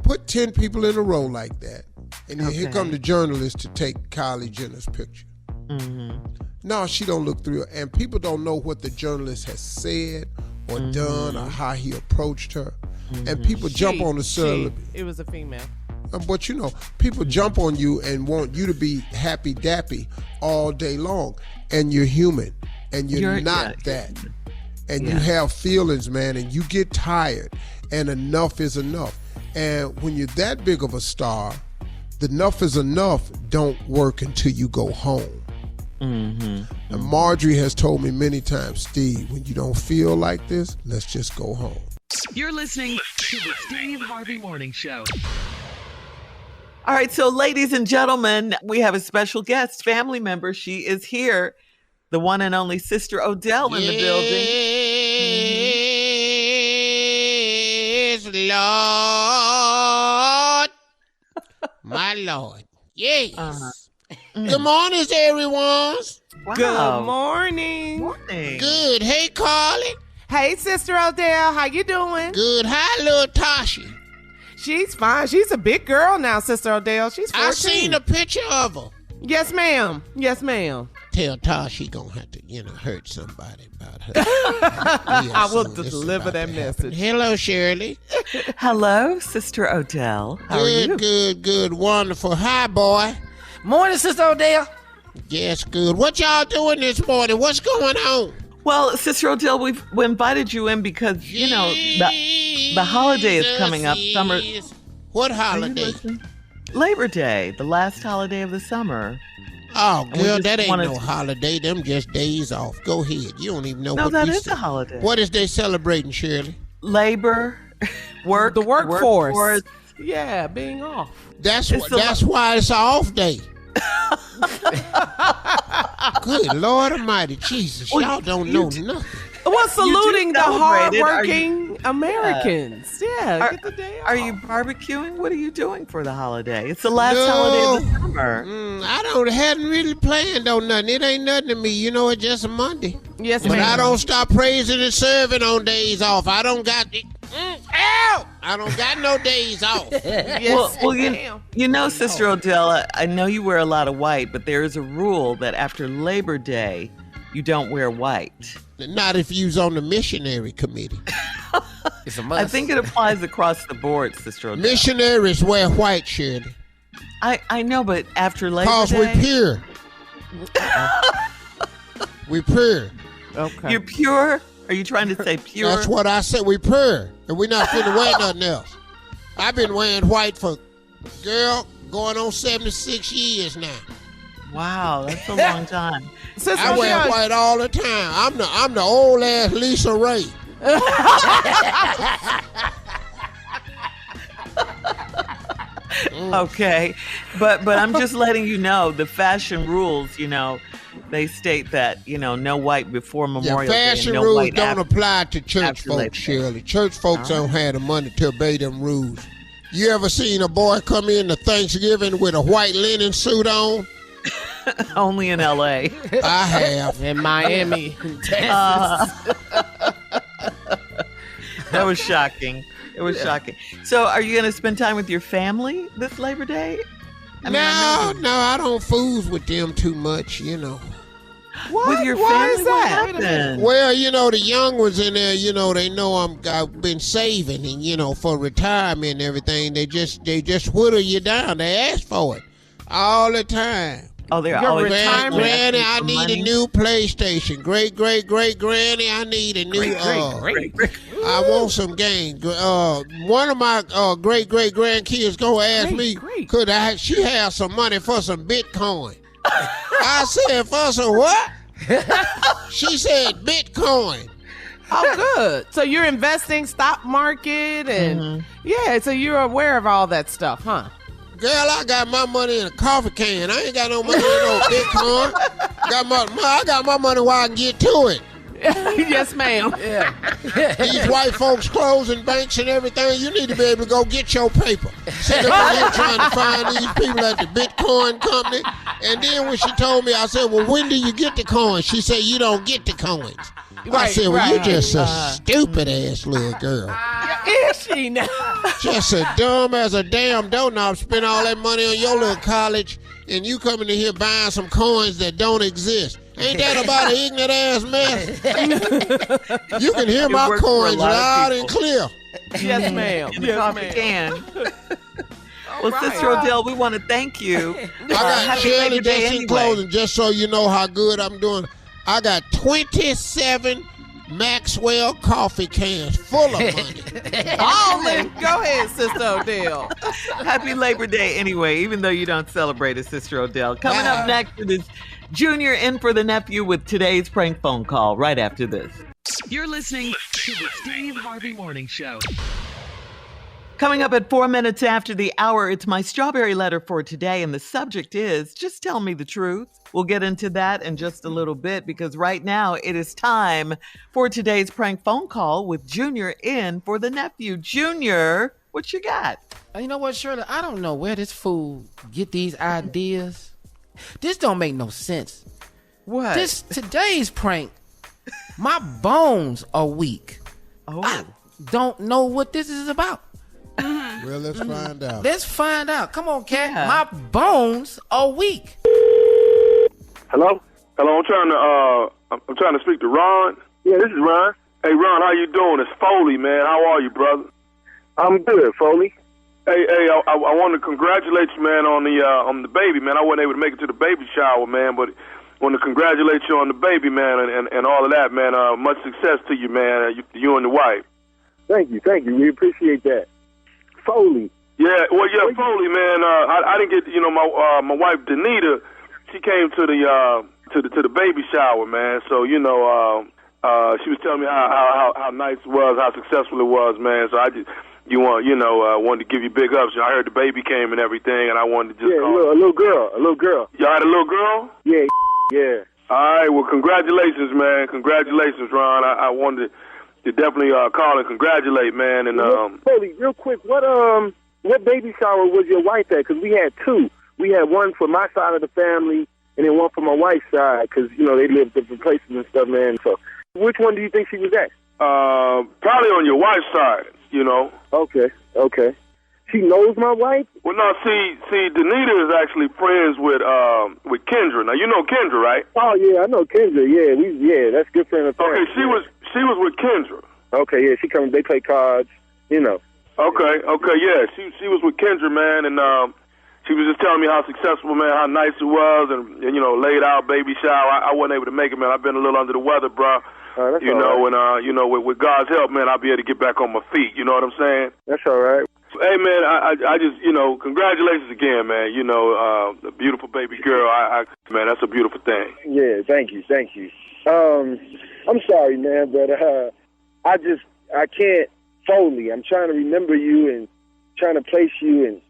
put 10 people in a row like that. And then here come the journalist to take Kylie Jenner's picture. No, she don't look through it. And people don't know what the journalist has said or done or how he approached her. And people jump on the celebrity. It was a female. But you know, people jump on you and want you to be happy dappy all day long. And you're human. And you're not that. And you have feelings, man. And you get tired. And enough is enough. And when you're that big of a star, the enough is enough don't work until you go home. And Marjorie has told me many times, Steve, when you don't feel like this, let's just go home. You're listening to the Steve Harvey Morning Show. All right, so ladies and gentlemen, we have a special guest, family member. She is here, the one and only Sister Odell in the building. Yes, Lord. My Lord. Yes. Good morning, everyone. Wow. Good morning. Morning. Good. Hey, Carly. Hey, Sister Odell, how you doing? Good. Hi, little Tashi. She's fine. She's a big girl now, Sister Odell. She's 14. I seen a picture of her. Yes, ma'am. Yes, ma'am. Tell Tashi gonna have to, hurt somebody about her. I will deliver that message. Hello, Shirley. Hello, Sister Odell. How are you? Good. Wonderful. Hi, boy. Morning, Sister Odell. Yes, good. What y'all doing this morning? What's going on? Well, Sister Odell, we invited you in because, the holiday is coming up. Summer. What holiday? Labor Day, the last holiday of the summer. Oh, girl, just that ain't wanted no to- holiday. Them just days off. Go ahead. You don't even know No, what that we is say. a holiday. What is they celebrating, Shirley? Labor, work, The workforce. workforce. Yeah, being off. That's It's the- why it's an off day. Good Lord Almighty, Jesus, Well, y'all don't know nothing. Well, saluting the celebrate it. Are hardworking Americans. Yeah, Are- get the day off. Are you barbecuing? What are you doing for the holiday? It's the last holiday of the summer. I hadn't really planned on nothing. It ain't nothing to me. It's just a Monday. Yes, But ma'am. I don't stop praising and serving on days off. I don't got it. Help! I don't got no days off. Yes, Well, you know, Sister Odell, I know you wear a lot of white, but there is a rule that after Labor Day, you don't wear white. Not if you's on the missionary committee. It's a must. I think it applies across the board, Sister Odell. Missionaries wear white, Shirley. I know, but after Labor Cause Day... we pure. We pure. Okay. You're pure? Are you trying to say pure? That's what I said. We pure. And we not finna wear nothing else. I've been wearing white for, girl, going on 76 years now. Wow, that's a long time. Sister I wear Odell, white all the time. I'm the old ass Lisa Ray. Okay, but I'm just letting you know the fashion rules. You know, they state that no white before Memorial Day. Fashion and no rules white don't apply to church after Labor folks, Day. Shirley. Church folks don't have the money to obey them rules. You ever seen a boy come in to Thanksgiving with a white linen suit on? Only in L.A. I have. in Miami, Texas. That was shocking. It was shocking. So, are you going to spend time with your family this Labor Day? No, I don't fools with them too much, What? With your Why family? is that? What happened? Well, the young ones in there, they know I've been saving and, for retirement and everything. They just whittle you down. They ask for it all the time. Oh, they're Your always retirement- Granny, I for need money. a new PlayStation. Great Granny, I need a new. I want some games. One of my great grandkids gonna ask me, could she have some money for some Bitcoin? I said, for some what? She said Bitcoin. Oh, good. So you're investing stock market and so you're aware of all that stuff, huh? Girl, I got my money in a coffee can. I ain't got no money in no Bitcoin. I got my money where I can get to it. Yes, ma'am. Yeah. These white folks closing banks and everything, you need to be able to go get your paper. Sitting over here trying to find these people at the Bitcoin company. And then when she told me, I said, well, when do you get the coins? She said, you don't get the coins. I said, well, you're just a stupid-ass little girl. Is she now? Just as dumb as a damn doorknob. Spend all that money on your little college, and you coming in here buying some coins that don't exist. Ain't that about an ignorant-ass mess? You can hear It my works for a coins lot of loud and people. clear. Yes, ma'am. In the coffee can. Well, Sister Odell, we want to thank you. I got Happy Shirley Labor Day just in anyway. closing, just so you know how good I'm doing. I got 27 Maxwell coffee cans full of money. Go ahead, Sister Odell. Happy Labor Day anyway, even though you don't celebrate it, Sister Odell. Coming up next, it is Junior in for the nephew with today's prank phone call right after this. You're listening to the Steve Harvey Morning Show. Coming up at 4 minutes after the hour, it's my strawberry letter for today, and the subject is, just tell me the truth. We'll get into that in just a little bit, because right now it is time for today's prank phone call with Junior in for the nephew. Junior, what you got? You know what, Shirley? I don't know where this fool get these ideas. This don't make no sense. What? Today's prank, my bones are weak. Oh. I don't know what this is about. Well, let's find out. Let's find out. Come on, Cat. Yeah. My bones are weak. Hello? Hello, I'm trying to speak to Ron. Yeah, this is Ron. Hey, Ron, how you doing? It's Foley, man. How are you, brother? I'm good, Foley. Hey, I want to congratulate you, man, on the baby, man. I wasn't able to make it to the baby shower, man, but I want to congratulate you on the baby, man, and all of that, man. Much success to you, man, you and the wife. Thank you. We appreciate that. Foley. Yeah, Foley, man. I didn't get, my wife Danita. She came to the baby shower, man. So she was telling me how nice it was, how successful it was, man. So I just wanted to give you big ups. I heard the baby came and everything, and I wanted to just call. A little girl. Y'all had a little girl? Yeah. All right. Well, congratulations, man. Congratulations, Ron. I wanted to definitely call and congratulate, man. And Foley, real quick, what baby shower was your wife at? Because we had two. We had one for my side of the family, and then one for my wife's side, because they live different places and stuff, man. So, which one do you think she was at? Probably on your wife's side. you know. Okay. She knows my wife? Well, no, see, Danita is actually friends with Kendra. Now, you know Kendra, right? Oh, yeah, I know Kendra. Yeah, that's good friend of Okay, she was with Kendra. Okay, yeah, they play cards, you know. Okay, yeah, she was with Kendra, man, and she was just telling me how successful, man, how nice it was, and you know, laid out baby shower. I wasn't able to make it, man. I've been a little under the weather, bro. You know, right. And you know, with God's help, man, I'll be able to get back on my feet. You know what I'm saying? That's all right. Hey, man, I just, you know, congratulations again, man. You know, the beautiful baby girl. Man, that's a beautiful thing. Yeah, thank you. I'm sorry, man, but I can't fully. I'm trying to remember you and trying to place you, and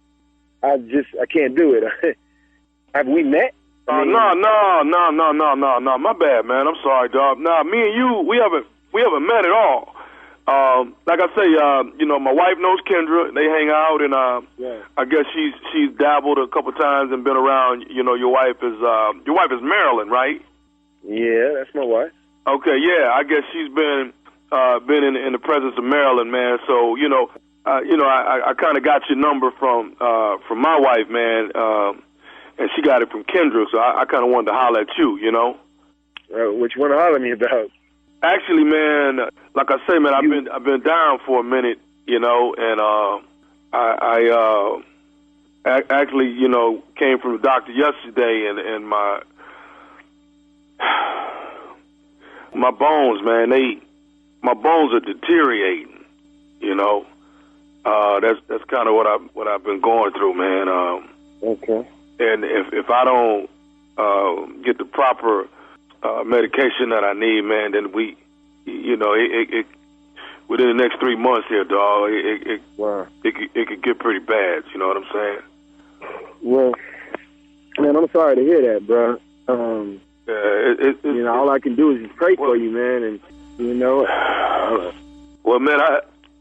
I can't do it. Have we met? No. My bad, man. I'm sorry, dog. Nah, me and you, we haven't met at all. Like I say, you know, my wife knows Kendra. They hang out, and I guess she's dabbled a couple times and been around. You know, your wife is Marilyn, right? Yeah, that's my wife. Okay, yeah. I guess she's been in the presence of Marilyn, man. So I kind of got your number from my wife, man, and she got it from Kendra. So I kind of wanted to holler at you, you know. What you want to holler at me about? Actually, man, like I say, man, I've been down for a minute, you know, and I actually, you know, came from the doctor yesterday, and my bones, man, my bones are deteriorating, you know. That's kind of what I've been going through, man. Okay. And if I don't get the proper medication that I need, man, then you know, it within the next 3 months here, dog, it could get pretty bad. You know what I'm saying? Well, man, I'm sorry to hear that, bro. You know, all I can do is just pray for you, man, and you know. Well, man,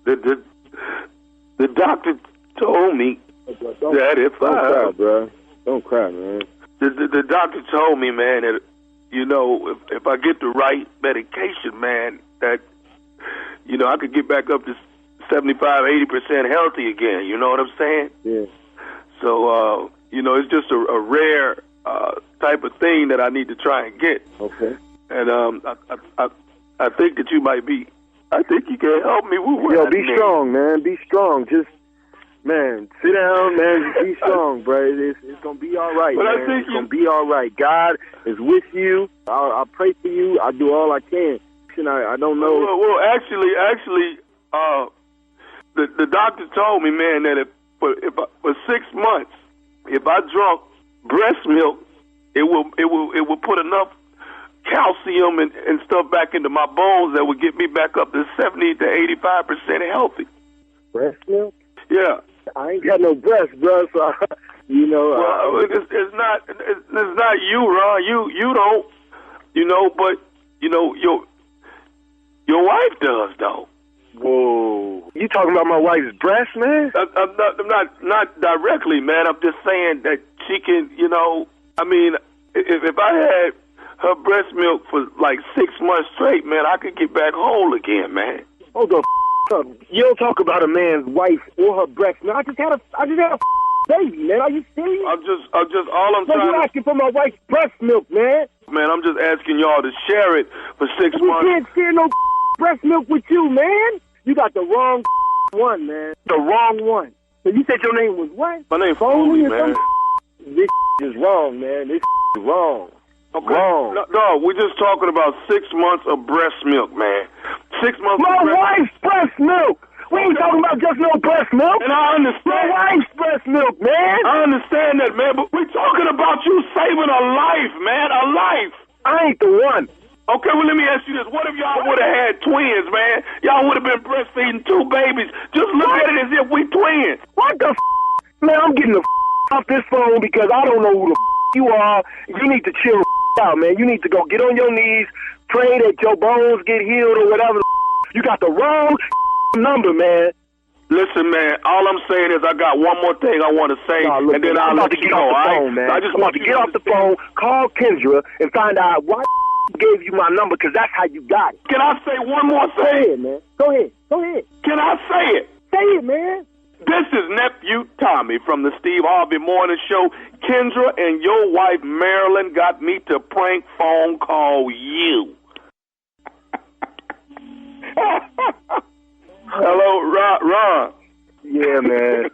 the doctor told me that if don't cry, bro. Don't cry, man. The doctor told me, man, that, you know, if I get the right medication, man, that, you know, I could get back up to 75-80% healthy again. You know what I'm saying? Yeah. So, you know, it's just a rare type of thing that I need to try and get. Okay. And I think that you might be. I think you can help me with what I be need. strong, man. Be strong. Just, man, sit down, man. Be strong, bro. It's going to be all right, but man. It's going to be all right. God is with you. I'll pray for you. I'll do all I can. I don't know. Well, actually, the doctor told me, man, that if for 6 months, if I drunk breast milk, it will put enough calcium and stuff back into my bones that would get me back up to 70 to 85% healthy. Breast milk? Yeah. I ain't got no breast, bro. So you know. Well, it's not you, Ron. You don't. You know, but you know your wife does, though. Whoa! You talking about my wife's breast, man? I'm not directly, man. I'm just saying that she can. You know, I mean, if I had her breast milk for like 6 months straight, man, I could get back whole again, man. Hold the up. You don't talk about a man's wife or her breast milk. I just had a baby, man. Are you serious? I'm just all I'm trying. You asking for my wife's breast milk, man? Man, I'm just asking y'all to share it for 6 months. We can't share no breast milk with you, man. You got the wrong one, man. The wrong one. So you said your name was what? My name's Foley, man. This is wrong, man. This is wrong. Okay. Wrong. No, we're just talking about 6 months of breast milk, man. 6 months my of breast wife's breast milk. We ain't talking about just no breast milk. And I understand. My wife's breast milk, man. I understand that, man, but we're talking about you saving a life, man, a life. I ain't the one. Okay, well, let me ask you this. What if y'all would have had twins, man? Y'all would have been breastfeeding 2 babies. Just look at it as if we twins. What the Man, I'm getting the off this phone because I don't know who the you are. You need to chill out, man. You need to go get on your knees, pray that your bones get healed or whatever. You got the wrong number, man. Listen, man, all I'm saying is I got one more thing I want to say, and then I'll let you know, all right? Man. I just want to get off the phone, call Kendra, and find out why gave you my number, because that's how you got it. Can I say one more thing? Go ahead, man. Go ahead. Go ahead. Can I say it? Say it, man. This is nephew Tommy from the Steve Harvey Morning Show. Kendra and your wife Marilyn got me to prank phone call you. Hello, Ron. Yeah, man.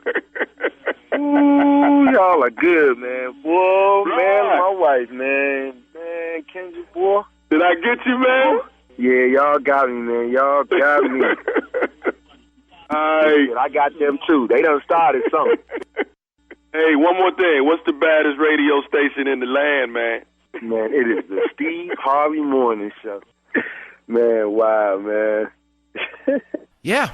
Ooh, y'all are good, man. Boy, Ron. Man, my wife, man. Man, Kendra, boy. Did I get you, man? Yeah, y'all got me, man. Y'all got me. I got them, too. They done started something. Hey, one more thing. What's the baddest radio station in the land, man? Man, it is the Steve Harvey Morning Show. Man, wow, man. Yeah,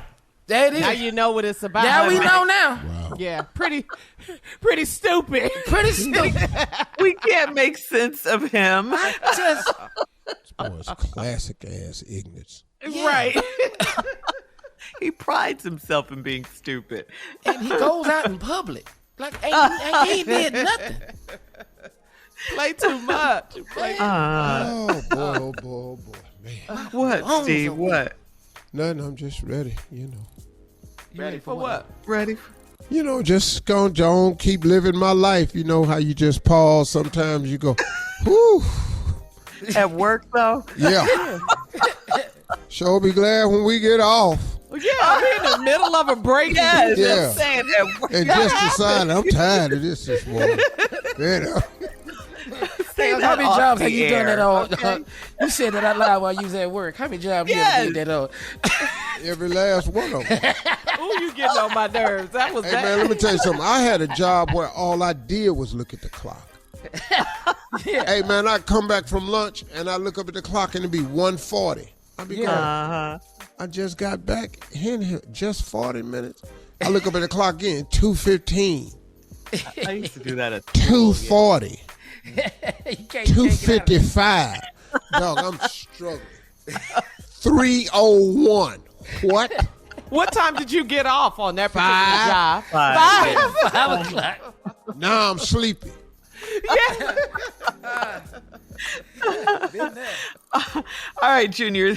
that is. Now you know what it's about. Yeah, we know now. Wow. Yeah, pretty stupid. Pretty stupid. We can't make sense of him. This boy's classic ass ignorance. Right. He prides himself in being stupid. And he goes out in public like he did nothing. Play too much. Play Oh boy, oh boy, oh boy, man. What, Steve? What? Nothing. I'm just ready. You know. Ready for what? Ready? You know, just gonna on keep living my life. You know how you just pause. Sometimes you go, whew. At work, though? Yeah. Sure be glad when we get off. Yeah, we're in the middle of a break. Yes, Yeah. I'm saying at work. And just decided I'm tired of this morning. You know. Hey, how many jobs have you done that on? You said that out loud while you was at work. How many jobs you ever did that on? Every last one of them. Ooh, you getting on my nerves. That was Hey, that. man, let me tell you something. I had a job where all I did was look at the clock. Hey, man, I come back from lunch, and I look up at the clock, and it'd be 1:40. I'd be going, I just got back in here, just 40 minutes. I look up at the clock again, 2:15. I used to do that at 2:40. You can't 2:55. Dog, I'm struggling. 3:01. What? What time did you get off on that particular job? 5 o'clock. Now I'm sleepy. All right, Junior.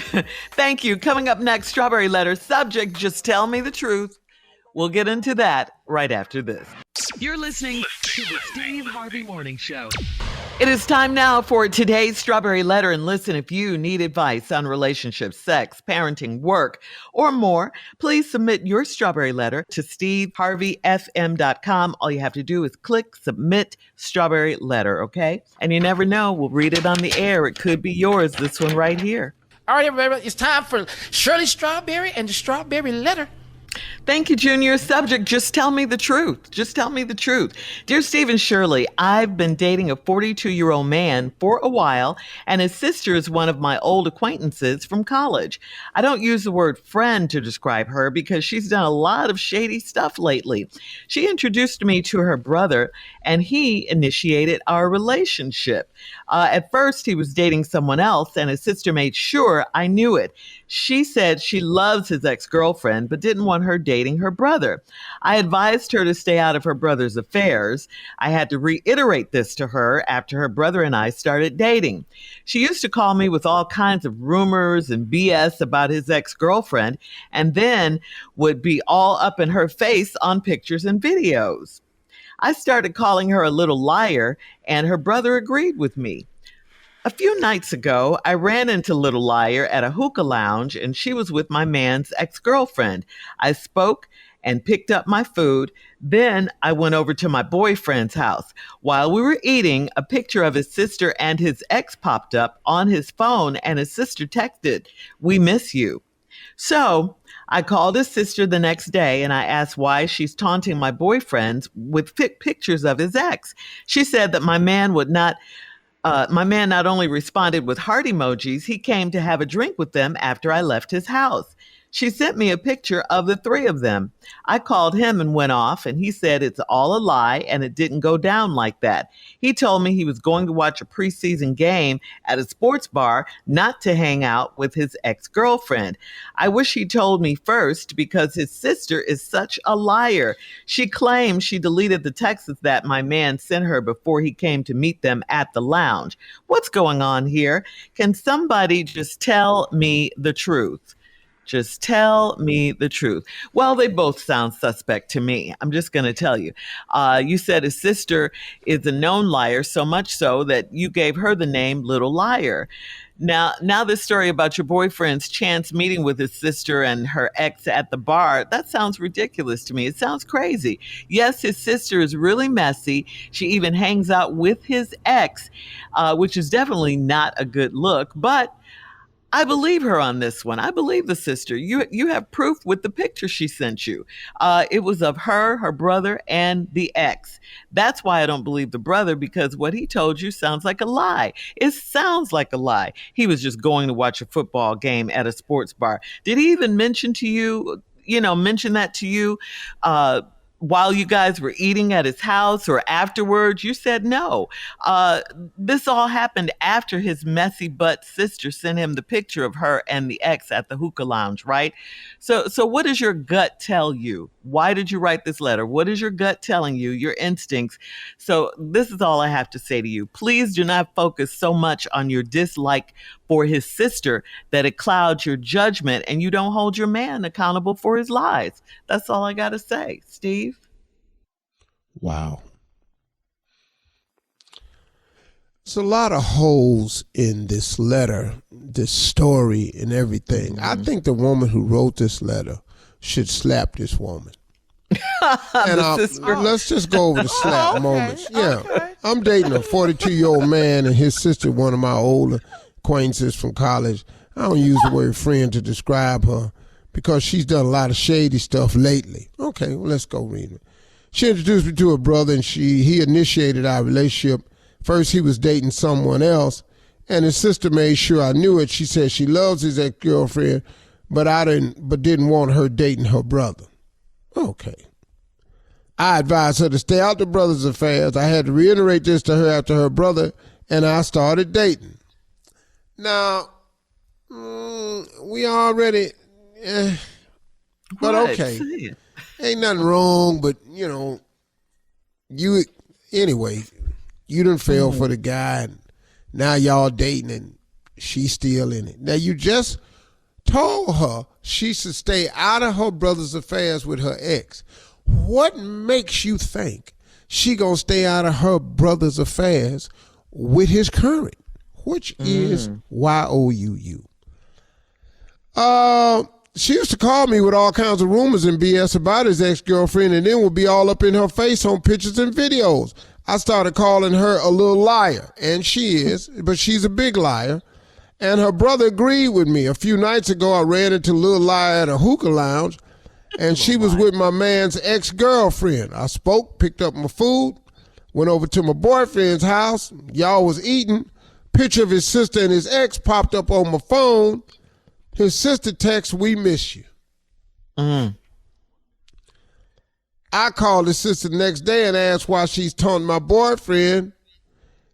Thank you. Coming up next, Strawberry Letter. Subject, just tell me the truth. We'll get into that right after this. You're listening to the Steve Harvey Morning Show. It is time now for today's Strawberry Letter. And listen, if you need advice on relationships, sex, parenting, work, or more, please submit your Strawberry Letter to steveharveyfm.com. All you have to do is click Submit Strawberry Letter, okay? And you never know, we'll read it on the air. It could be yours, this one right here. All right, everybody, it's time for Shirley Strawberry and the Strawberry Letter. Thank you, Junior. Subject, just tell me the truth. Just tell me the truth. Dear Steve and Shirley, I've been dating a 42-year-old man for a while, and his sister is one of my old acquaintances from college. I don't use the word friend to describe her because she's done a lot of shady stuff lately. She introduced me to her brother, and he initiated our relationship. At first, he was dating someone else, and his sister made sure I knew it. She said she loves his ex-girlfriend, but didn't want her dating her brother. I advised her to stay out of her brother's affairs. I had to reiterate this to her after her brother and I started dating. She used to call me with all kinds of rumors and BS about his ex-girlfriend, and then would be all up in her face on pictures and videos. I started calling her a little liar, and her brother agreed with me. A few nights ago, I ran into Little Liar at a hookah lounge, and she was with my man's ex-girlfriend. I spoke and picked up my food. Then I went over to my boyfriend's house. While we were eating, a picture of his sister and his ex popped up on his phone, and his sister texted, "We miss you." So I called his sister the next day, and I asked why she's taunting my boyfriends with pictures of his ex. She said that my man not only responded with heart emojis, he came to have a drink with them after I left his house. She sent me a picture of the three of them. I called him and went off, and he said it's all a lie and it didn't go down like that. He told me he was going to watch a preseason game at a sports bar, not to hang out with his ex-girlfriend. I wish he told me first because his sister is such a liar. She claims she deleted the texts that my man sent her before he came to meet them at the lounge. What's going on here? Can somebody just tell me the truth? Just tell me the truth. Well, they both sound suspect to me. I'm just going to tell you. You said his sister is a known liar, so much so that you gave her the name Little Liar. Now this story about your boyfriend's chance meeting with his sister and her ex at the bar, that sounds ridiculous to me. It sounds crazy. Yes, his sister is really messy. She even hangs out with his ex, which is definitely not a good look, but I believe her on this one. I believe the sister. You have proof with the picture she sent you. It was of her brother, and the ex. That's why I don't believe the brother, because what he told you sounds like a lie. It sounds like a lie. He was just going to watch a football game at a sports bar. Did he even mention that to you while you guys were eating at his house or afterwards? You said no. This all happened after his messy butt sister sent him the picture of her and the ex at the hookah lounge, right? So what does your gut tell you? Why did you write this letter? What is your gut telling you, your instincts? So this is all I have to say to you. Please do not focus so much on your dislike for his sister that it clouds your judgment and you don't hold your man accountable for his lies. That's all I got to say. Steve? Wow. There's a lot of holes in this letter, this story, and everything. I think the woman who wrote this letter should slap this woman. And let's just go over the slap moments. Yeah. Okay. I'm dating a 42-year-old man and his sister, one of my older acquaintances from college. I don't use the word friend to describe her because she's done a lot of shady stuff lately. Okay, well, let's go read it. She introduced me to her brother, and he initiated our relationship. First, he was dating someone else, and his sister made sure I knew it. She said she loves his ex-girlfriend, but didn't want her dating her brother. Okay. I advised her to stay out the brother's affairs. I had to reiterate this to her after her brother and I started dating. Now, we already, but okay. Ain't nothing wrong, but you done fell for the guy, and now y'all dating, and she's still in it. Now, you just told her she should stay out of her brother's affairs with her ex. What makes you think she gonna stay out of her brother's affairs with his current, which is YOUU? She used to call me with all kinds of rumors and BS about his ex-girlfriend, and then would be all up in her face on pictures and videos. I started calling her a little liar, and she is, but she's a big liar. And her brother agreed with me. A few nights ago, I ran into Little Liar at a hookah lounge, and she was with my man's ex-girlfriend. I spoke, picked up my food, went over to my boyfriend's house. Y'all was eating. Picture of his sister and his ex popped up on my phone. His sister texts, "We miss you." I called his sister the next day and asked why she's taunting my boyfriend.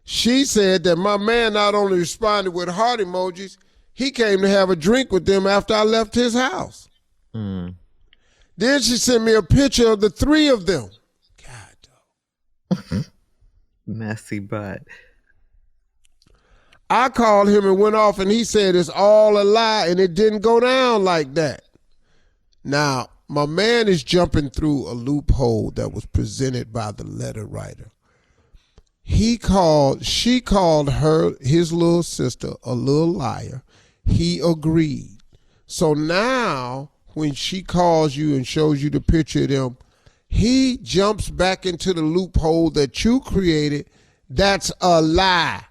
She said that my man not only responded with heart emojis, he came to have a drink with them after I left his house. Then she sent me a picture of the three of them. God, messy butt. I called him and went off, and he said it's all a lie, and it didn't go down like that. Now, my man is jumping through a loophole that was presented by the letter writer. She called his little sister a little liar. He agreed. So now, when she calls you and shows you the picture of them, he jumps back into the loophole that you created. That's a lie.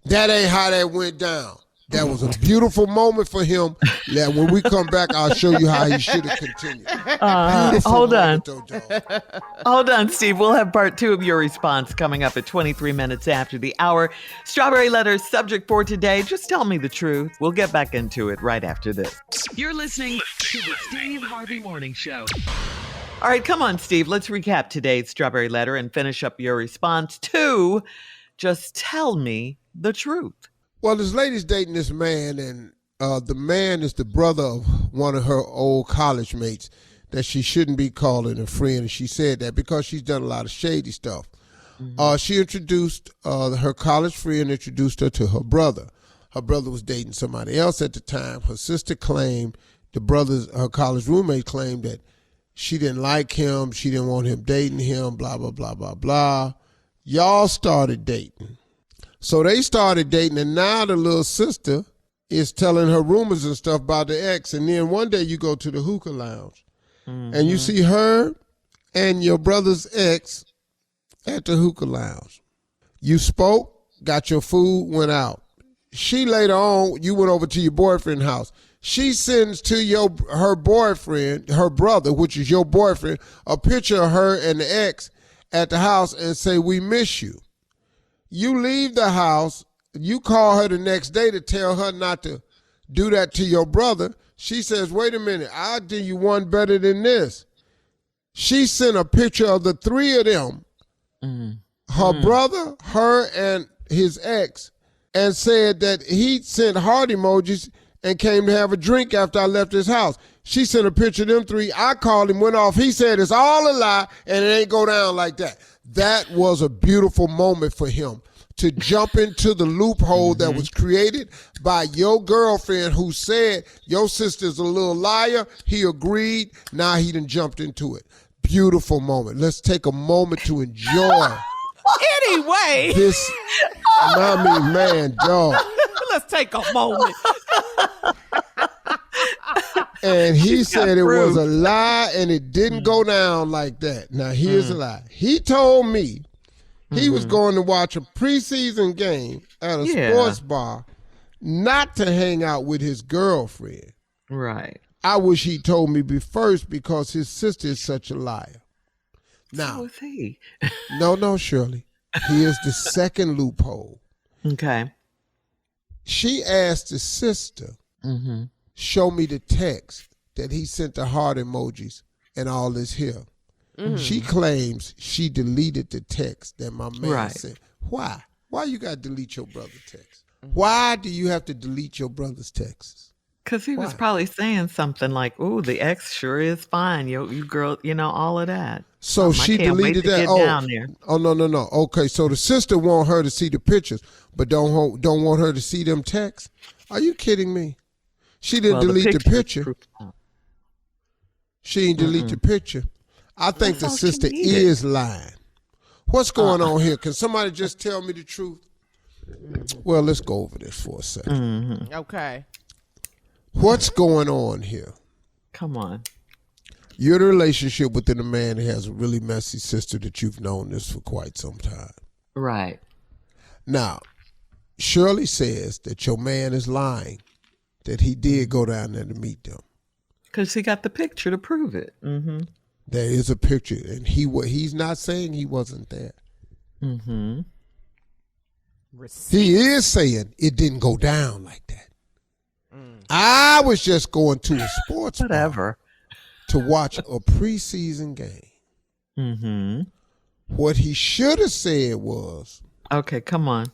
That ain't how that went down. That was a beautiful moment for him. That when we come back, I'll show you how he should have continued. Hold on. Hold on, Steve. We'll have part 2 of your response coming up at 23 minutes after the hour. Strawberry Letter's subject for today, just tell me the truth. We'll get back into it right after this. You're listening to the Steve Harvey Morning Show. All right, come on, Steve. Let's recap today's Strawberry Letter and finish up your response to just tell me the truth. Well, this lady's dating this man, and the man is the brother of one of her old college mates that she shouldn't be calling a friend, and she said that because she's done a lot of shady stuff. She introduced, her college friend introduced her to her brother. Her brother was dating somebody else at the time. Her sister claimed her college roommate claimed that she didn't like him, she didn't want him dating him, blah, blah, blah, blah, blah. Y'all started dating. So they started dating, and now the little sister is telling her rumors and stuff about the ex. And then one day you go to the hookah lounge, and you see her and your brother's ex at the hookah lounge. You spoke, got your food, went out. She later on, you went over to your boyfriend's house. She sends to her boyfriend, her brother, which is your boyfriend, a picture of her and the ex at the house and say, we miss you. You leave the house, you call her the next day to tell her not to do that to your brother. She says, wait a minute, I'll do you one better than this. She sent a picture of the three of them, her brother, her, and his ex, and said that he sent heart emojis and came to have a drink after I left his house. She sent a picture of them three. I called him, went off. He said it's all a lie and it ain't go down like that. That was a beautiful moment for him to jump into the loophole that was created by your girlfriend who said your sister's a little liar. He agreed. Now he done jumped into it. Beautiful moment. Let's take a moment to enjoy Anyway. this. Man, dog. Let's take a moment. And he said it was a lie and it didn't go down like that. Now, here's a lie. He told me he was going to watch a preseason game at a sports bar, not to hang out with his girlfriend. Right. I wish he told me first because his sister is such a liar. Now, so is he. No, Shirley. Here's the second loophole. Okay. She asked the sister, show me the text that he sent the heart emojis and all this here. She claims she deleted the text that my man sent. Why? Why you got to delete your brother's text? Why do you have to delete your brother's texts? Because he was probably saying something like, "Ooh, the ex sure is fine. You girl, all of that." So she deleted that. Down there. Oh, no. Okay, so the sister want her to see the pictures, but don't want her to see them texts. Are you kidding me? She didn't delete the picture. She didn't delete the picture. I think the sister is lying. What's going on here? Can somebody just tell me the truth? Well, let's go over this for a second. Okay. What's going on here? Come on. You're in a relationship within a man that has a really messy sister that you've known this for quite some time. Right. Now, Shirley says that your man is lying, that he did go down there to meet them. Because he got the picture to prove it. There is a picture, and he's not saying he wasn't there. He is saying it didn't go down like that. I was just going to a sports bar to watch a preseason game. What he should have said was, okay, come on.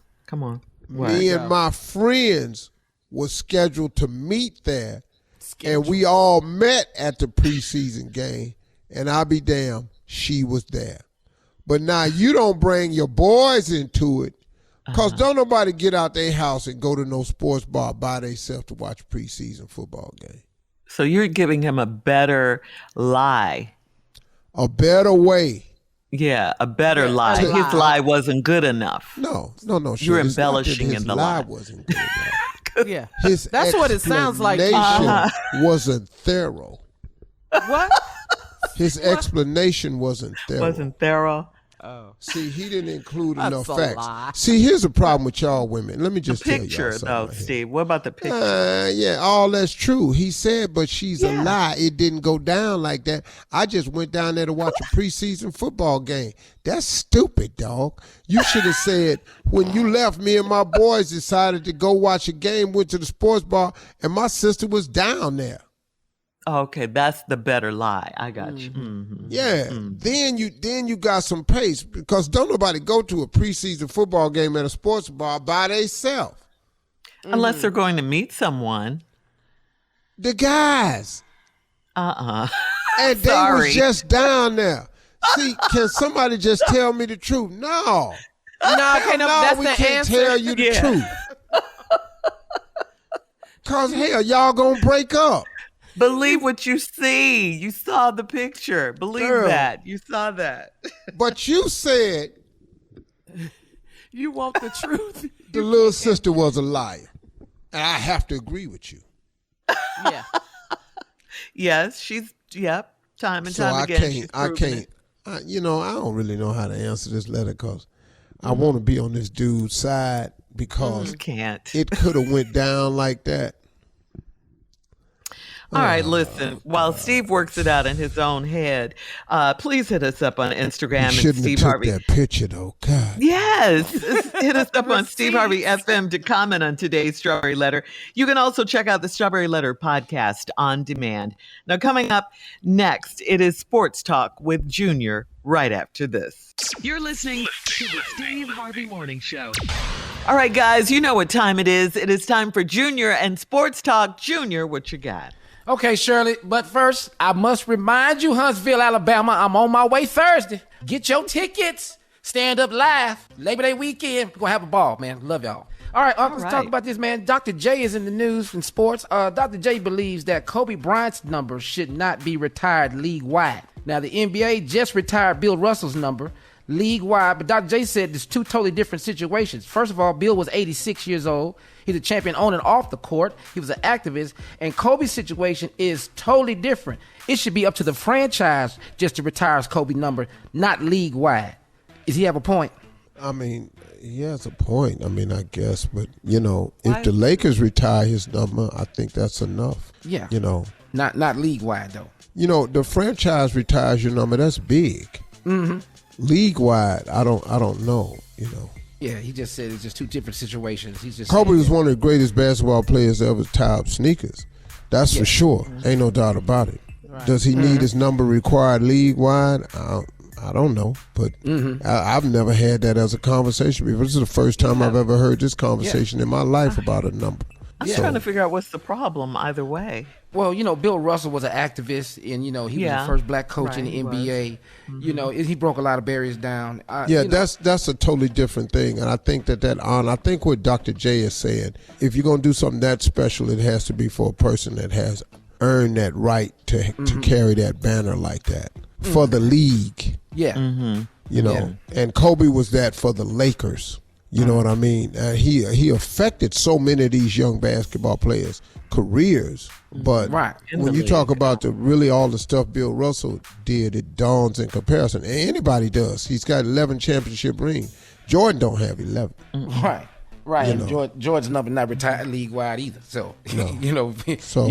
Me and my friends were scheduled to meet there, and we all met at the preseason game, and I'll be damned, she was there. But now you don't bring your boys into it, because don't nobody get out their house and go to no sports bar by themselves to watch a preseason football game. So you're giving him a better lie. A better way. Yeah, a better lie. His lie wasn't good enough. No. You're embellishing in the lie. His lie wasn't good enough. Yeah. His That's what it sounds like. Explanation wasn't thorough. What? His explanation wasn't thorough. Wasn't thorough? Oh. See, he didn't include That's enough a facts. lie. See, here's the problem with y'all women. Let me just The tell y'all picture, something. though, right Steve. What about the picture? Yeah, all that's true. He said, but she's a lie. It didn't go down like that. I just went down there to watch a preseason football game. That's stupid, dog. You should have said, when you left, me and my boys decided to go watch a game, went to the sports bar, and my sister was down there. Okay, that's the better lie. I got you. Yeah. Then you got some pace, because don't nobody go to a preseason football game at a sports bar by themselves. Unless they're going to meet someone. The guys. And they was just down there. See, can somebody just tell me the truth? No. That's we the can't answer. tell you the truth. Because, hell, y'all gonna break up. Believe what you see. You saw the picture. Believe that. You saw that. But you said you want the truth. The little sister was a liar. And I have to agree with you. Yeah. Yes, time and time again. I don't really know how to answer this letter because I want to be on this dude's side because it could have went down like that. All right, listen. While Steve works it out in his own head, please hit us up on Instagram and Steve Harvey. That picture though, God. Yes, hit us up on Steve Harvey FM to comment on today's Strawberry Letter. You can also check out the Strawberry Letter podcast on demand. Now, coming up next, it is Sports Talk with Junior. Right after this, you're listening to the Steve Harvey Morning Show. All right, guys, you know what time it is. It is time for Junior and Sports Talk. Junior, what you got? Okay, Shirley, but first, I must remind you, Huntsville, Alabama, I'm on my way Thursday. Get your tickets. Stand Up Live. Labor Day weekend. We're going to have a ball, man. Love y'all. All right, let's talk about this, man. Dr. J is in the news in sports. Dr. J believes that Kobe Bryant's number should not be retired league-wide. Now, the NBA just retired Bill Russell's number league-wide, but Dr. J said there's two totally different situations. First of all, Bill was 86 years old. He's a champion on and off the court. He was an activist. And Kobe's situation is totally different. It should be up to the franchise just to retire his Kobe number, not league-wide. Does he have a point? I mean, he has a point. I mean, I guess. But, if the Lakers retire his number, I think that's enough. Yeah. Not league-wide, though. The franchise retires your number. That's big. Mm-hmm. League-wide, I don't know, Yeah, he just said it's just two different situations. Kobe was one of the greatest basketball players to ever tie up sneakers. That's for sure. Ain't no doubt about it. Right. Does he need his number required league-wide? I don't know, but I've never had that as a conversation before. This is the first time I've ever heard this conversation in my life about a number. I'm trying to figure out what's the problem either way. Well, Bill Russell was an activist, and, he was the first black coach in the NBA. He broke a lot of barriers down. That's a totally different thing. And I think I think what Dr. J is saying, if you're going to do something that special, it has to be for a person that has earned that right to carry that banner like that for the league. Yeah. And Kobe was that for the Lakers. You know what I mean? He affected so many of these young basketball players' careers. But when you talk about all the stuff Bill Russell did, it dawns in comparison. And anybody does. He's got 11 championship rings. Jordan don't have 11. Right. And Jordan's number not retired league-wide either. So, you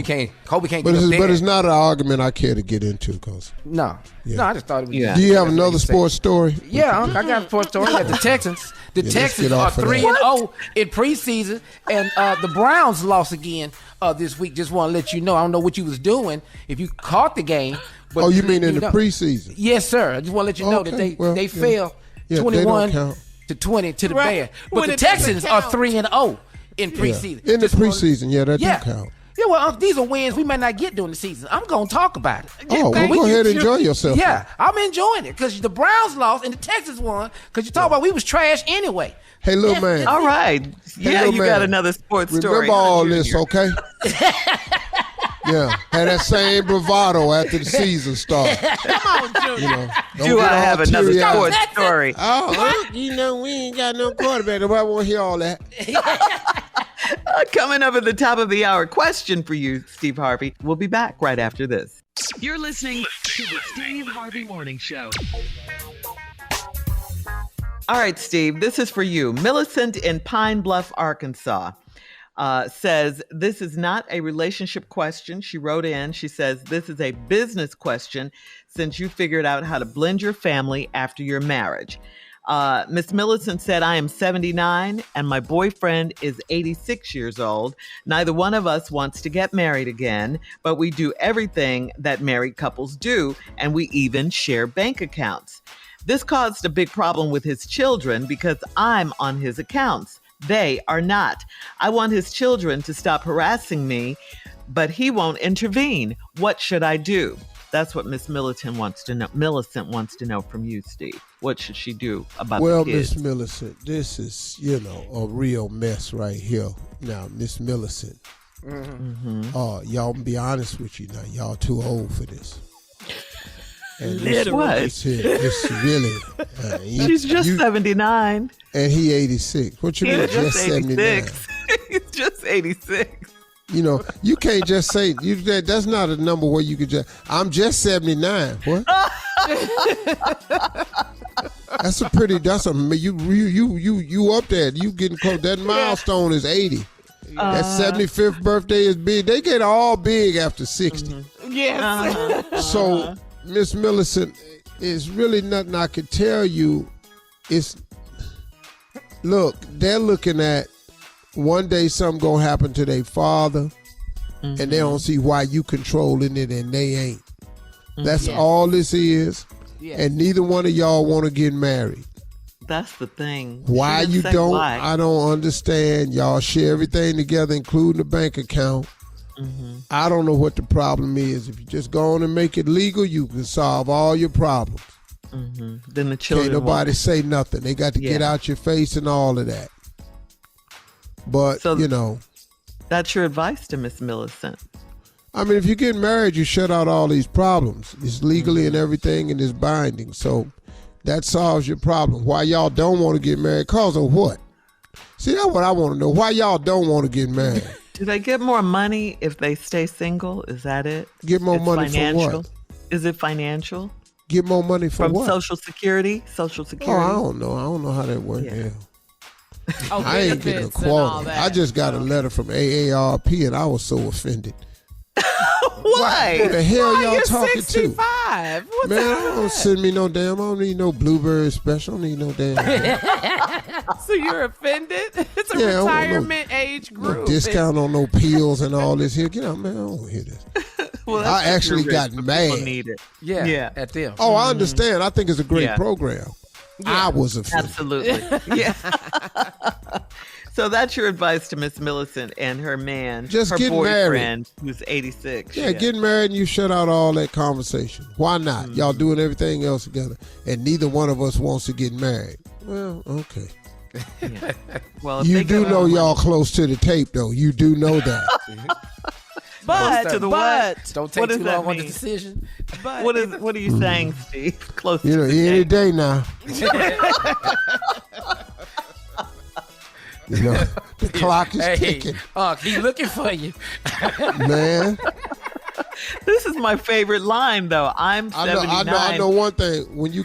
can't, Kobe can't get up there. But it's not an argument I care to get into. No, I just thought it was. Yeah. Do you have another sports story? Yeah, I got a sports story. I got the Texans. The Texans are 3-0 in preseason, and the Browns lost again this week. Just want to let you know. I don't know what you was doing if you caught the game. But you mean in the preseason? Yes, sir. I just want to let you know that they fell 21 to 20 to the Bears. But the Texans are 3-0 in preseason. In the preseason, that don't count. Yeah, well, these are wins we might not get during the season. I'm going to talk about it. Go ahead and enjoy yourself. Yeah, I'm enjoying it because the Browns lost and the Texans won because you talk about we was trash anyway. Hey, little man. All right. You got another sports story. Remember all this, okay? Yeah, had that same bravado after the season started. Come on, Junior. Do I have another sports story? Oh, we ain't got no quarterback. Nobody want to hear all that. Coming up at the top of the hour, question for you, Steve Harvey. We'll be back right after this. You're listening to the Steve Harvey Morning Show. All right, Steve, this is for you. Millicent in Pine Bluff, Arkansas. Says, this is not a relationship question. She wrote in, she says, this is a business question since you figured out how to blend your family after your marriage. Miss Millicent said, I am 79 and my boyfriend is 86 years old. Neither one of us wants to get married again, but we do everything that married couples do, and we even share bank accounts. This caused a big problem with his children because I'm on his accounts. They are not. I want his children to stop harassing me, but he won't intervene. What should I do? That's what Miss Millicent wants to know. Millicent wants to know from you, Steve. What should she do about the kids? Miss Millicent, this is, a real mess right here. Now, Miss Millicent, Y'all be honest with you now. Y'all too old for this. And What? It's really. She's just 79. And he 86. What you mean just 79? He's just 86. You know, you can't just say that's not a number where you could just. I'm just 79. What? That's you up there. You getting close. That milestone is 80. That 75th birthday is big. They get all big after 60. Yes. So, Miss Millicent, it's really nothing I can tell you. Look, they're looking at one day something gonna happen to their father, and they don't see why you controlling it and they ain't. That's all this is. Yes. And neither one of y'all want to get married. That's the thing. Why you don't, I don't understand. Y'all share everything together, including the bank account. I don't know what the problem is. If you just go on and make it legal, you can solve all your problems. Then the children can't nobody say nothing. They got to get out your face and all of that. But, so, you know. That's your advice to Miss Millicent. I mean, if you get married, you shut out all these problems. It's legally and everything, and it's binding. So that solves your problem. Why y'all don't want to get married? Cause of what? See, that's what I want to know. Why y'all don't want to get married? Do they get more money if they stay single? Is that it? Get more money financial? For what? Is it financial? Get more money from what? Social Security? Social Security? Oh, I don't know. I don't know how that works. Yeah. Oh, I ain't getting a quota. I just got a letter from AARP and I was so offended. Why? What the hell y'all you're talking 65. to? Man, I don't send me no damn. I don't need no blueberry special. I don't need no damn. So you're offended? It's a retirement age group. No discount on no pills and all this here. Get out, man. I don't hear this. Well, I actually got mad. Need it. Yeah, at them. Oh, I understand. I think it's a great program. I was offended. Absolutely. Yeah. So that's your advice to Miss Millicent and her man, just her get boyfriend, married. who's 86. Yeah, getting married and you shut out all that conversation. Why not? Y'all doing everything else together, and neither one of us wants to get married. Well, okay. Yeah. Well, you do know y'all close to the tape, though. You do know that. But don't take too long on the decision. But what are you saying, Steve? Close to the any day now. You know, the clock is ticking. He's looking for you. Man. This is my favorite line, though. I'm 79. I know one thing. When you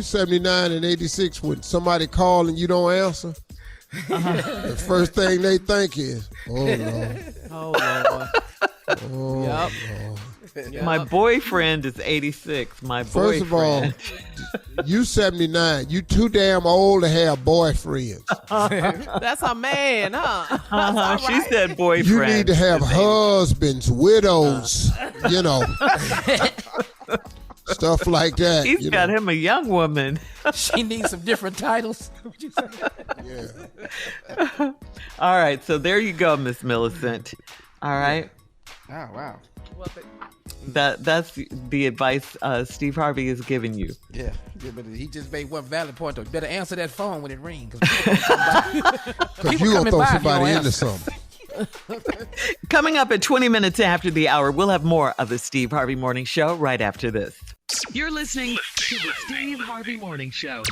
79 and 86, when somebody call and you don't answer, the first thing they think is, oh, Lord. Oh, Lord. Oh, Lord. Yep. My boyfriend is 86. My boyfriend. First of all, you 79. You too damn old to have boyfriends. That's a man, huh? She said boyfriend. You need to have husbands, widows, you know. Stuff like that. He's got him a young woman. She needs some different titles. Yeah. All right, so there you go, Miss Millicent. All right. Oh, wow. That's the advice Steve Harvey is giving you. Yeah, but he just made one valid point, though. You better answer that phone when it rings. Because you're going to throw somebody into something. Coming up at 20 minutes after the hour, we'll have more of the Steve Harvey Morning Show right after this. You're listening to the Steve Harvey Morning Show.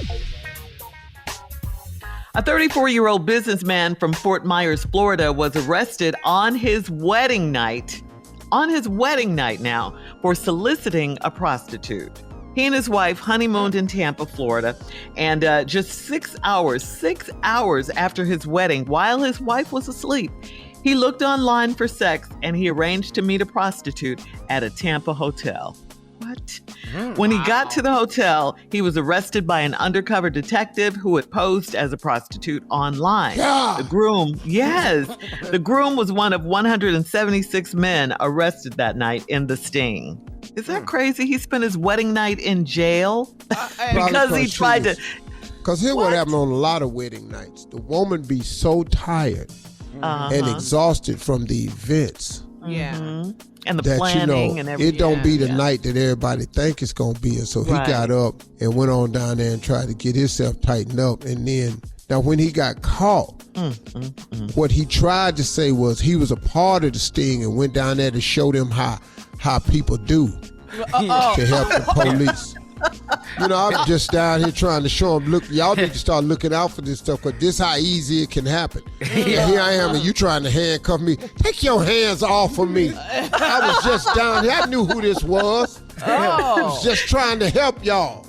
A 34-year-old businessman from Fort Myers, Florida, was arrested on his wedding night. Now, for soliciting a prostitute. He and his wife honeymooned in Tampa, Florida, and just 6 hours after his wedding, while his wife was asleep, he looked online for sex and he arranged to meet a prostitute at a Tampa hotel. What? When he got to the hotel, he was arrested by an undercover detective who had posed as a prostitute online. Yeah. The groom was one of 176 men arrested that night in the sting. Is that crazy? He spent his wedding night in jail because he tried to. Because here's what happened on a lot of wedding nights. The woman be so tired and exhausted from the events. Yeah. And the planning and everything. It don't be the night that everybody think it's going to be. And so he got up and went on down there and tried to get himself tightened up. And then, now when he got caught, What he tried to say was he was a part of the sting and went down there to show them how people do to help the police. You know, I'm just down here trying to show them, look, y'all need to start looking out for this stuff, because this how easy it can happen. And here I am, and you trying to handcuff me. Take your hands off of me. I was just down here. I knew who this was. I was just trying to help y'all.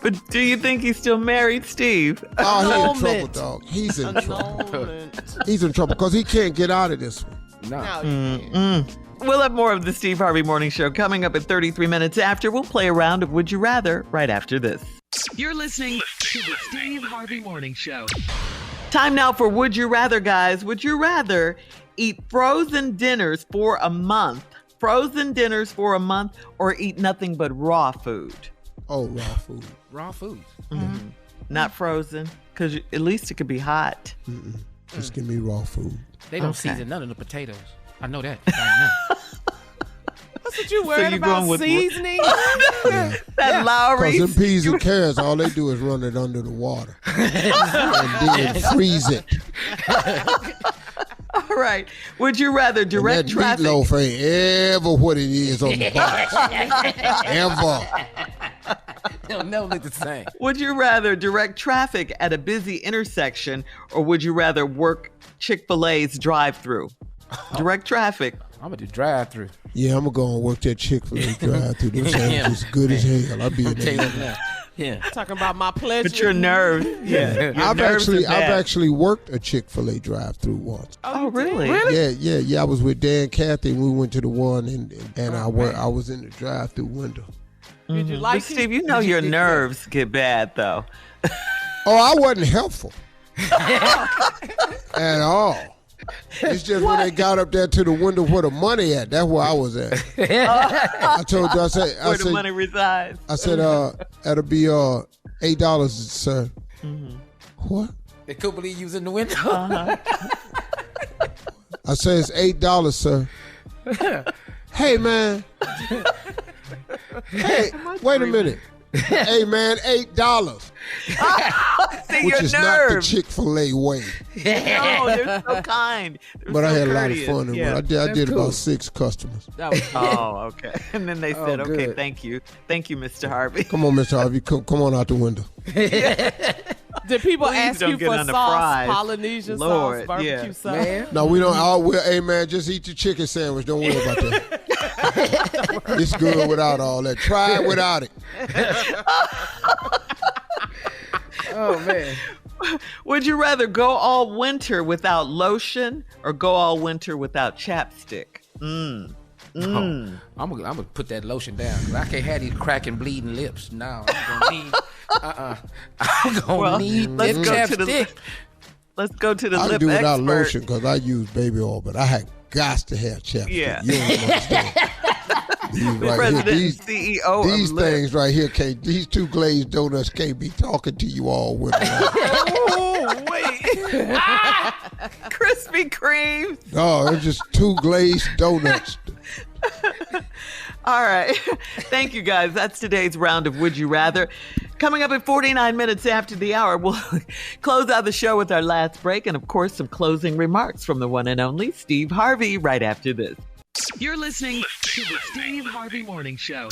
But do you think he's still married, Steve? Oh, he's in trouble, dog. He's in trouble. He's in trouble because he can't get out of this one. No. We'll have more of the Steve Harvey Morning Show coming up at 33 minutes after. We'll play a round of Would You Rather right after this. You're listening to the Steve Harvey Morning Show. Time now for Would You Rather, guys. Would you rather eat frozen dinners for a month, or eat nothing but raw food? Oh, raw food. Raw food. Mm-hmm. Not frozen, because at least it could be hot. Just give me raw food. They don't season none of the potatoes. I know that. I know. That's what you worried about, seasoning? That Lowry. Because them peas and carrots, all they do is run it under the water. And then freeze it. All right. Would you rather direct traffic? Meatloaf ain't ever what it is on the box. Ever. It'll never look the same. Would you rather direct traffic at a busy intersection, or would you rather work Chick-fil-A's drive-thru? Direct traffic. I'm going to do drive-thru. Yeah, I'm going to go and work that Chick-fil-A drive-thru. Those things good as hell. I'll be in there. Yeah. Talking about my pleasure. But your nerves. Yeah. I've actually worked a Chick-fil-A drive-thru once. Oh, really? Yeah. I was with Dan and Kathy, and we went to the one, and I was in the drive-thru window. Did you like it? Steve, you know your nerves get bad, though. Oh, I wasn't helpful. At all. It's just when they got up there to the window where the money at. That's where I was at. I told you, I said, where the money resides. I said, that'll be $8, sir. Mm-hmm. What? They couldn't believe you was in the window. Uh-huh. I said, it's $8, sir. Hey, man. Hey, wait a minute. Hey, man, $8. Which is not the Chick-fil-A way. No, they're so kind. But I had a lot of fun. I did about 6 customers. Okay. And then they said, okay, good. Thank you. Thank you, Mr. Harvey. Come on, Mr. Harvey. Come on out the window. Did people ask you for sauce, fries. Polynesian Lord, sauce, barbecue sauce? Man. No, we don't. Hey, man, just eat your chicken sandwich. Don't worry about that. It's good without all that. Try it without it. Oh, man. Would you rather go all winter without lotion or go all winter without chapstick? I'm gonna put that lotion down. I can't have these cracking, bleeding lips. No, I'm gonna need. I'm gonna need let's go chapstick. Let's go to the lip expert. I can do without lotion because I use baby oil, but I had got to have chapstick. Yeah. You don't understand. These things right here these 2 glazed donuts can't be talking to you all winter. Oh, wait. Krispy Kreme. No, it's just 2 glazed donuts. All right. Thank you, guys. That's today's round of Would You Rather. Coming up at 49 minutes after the hour, we'll close out the show with our last break and, of course, some closing remarks from the one and only Steve Harvey right after this. You're listening to the Steve Harvey Morning Show.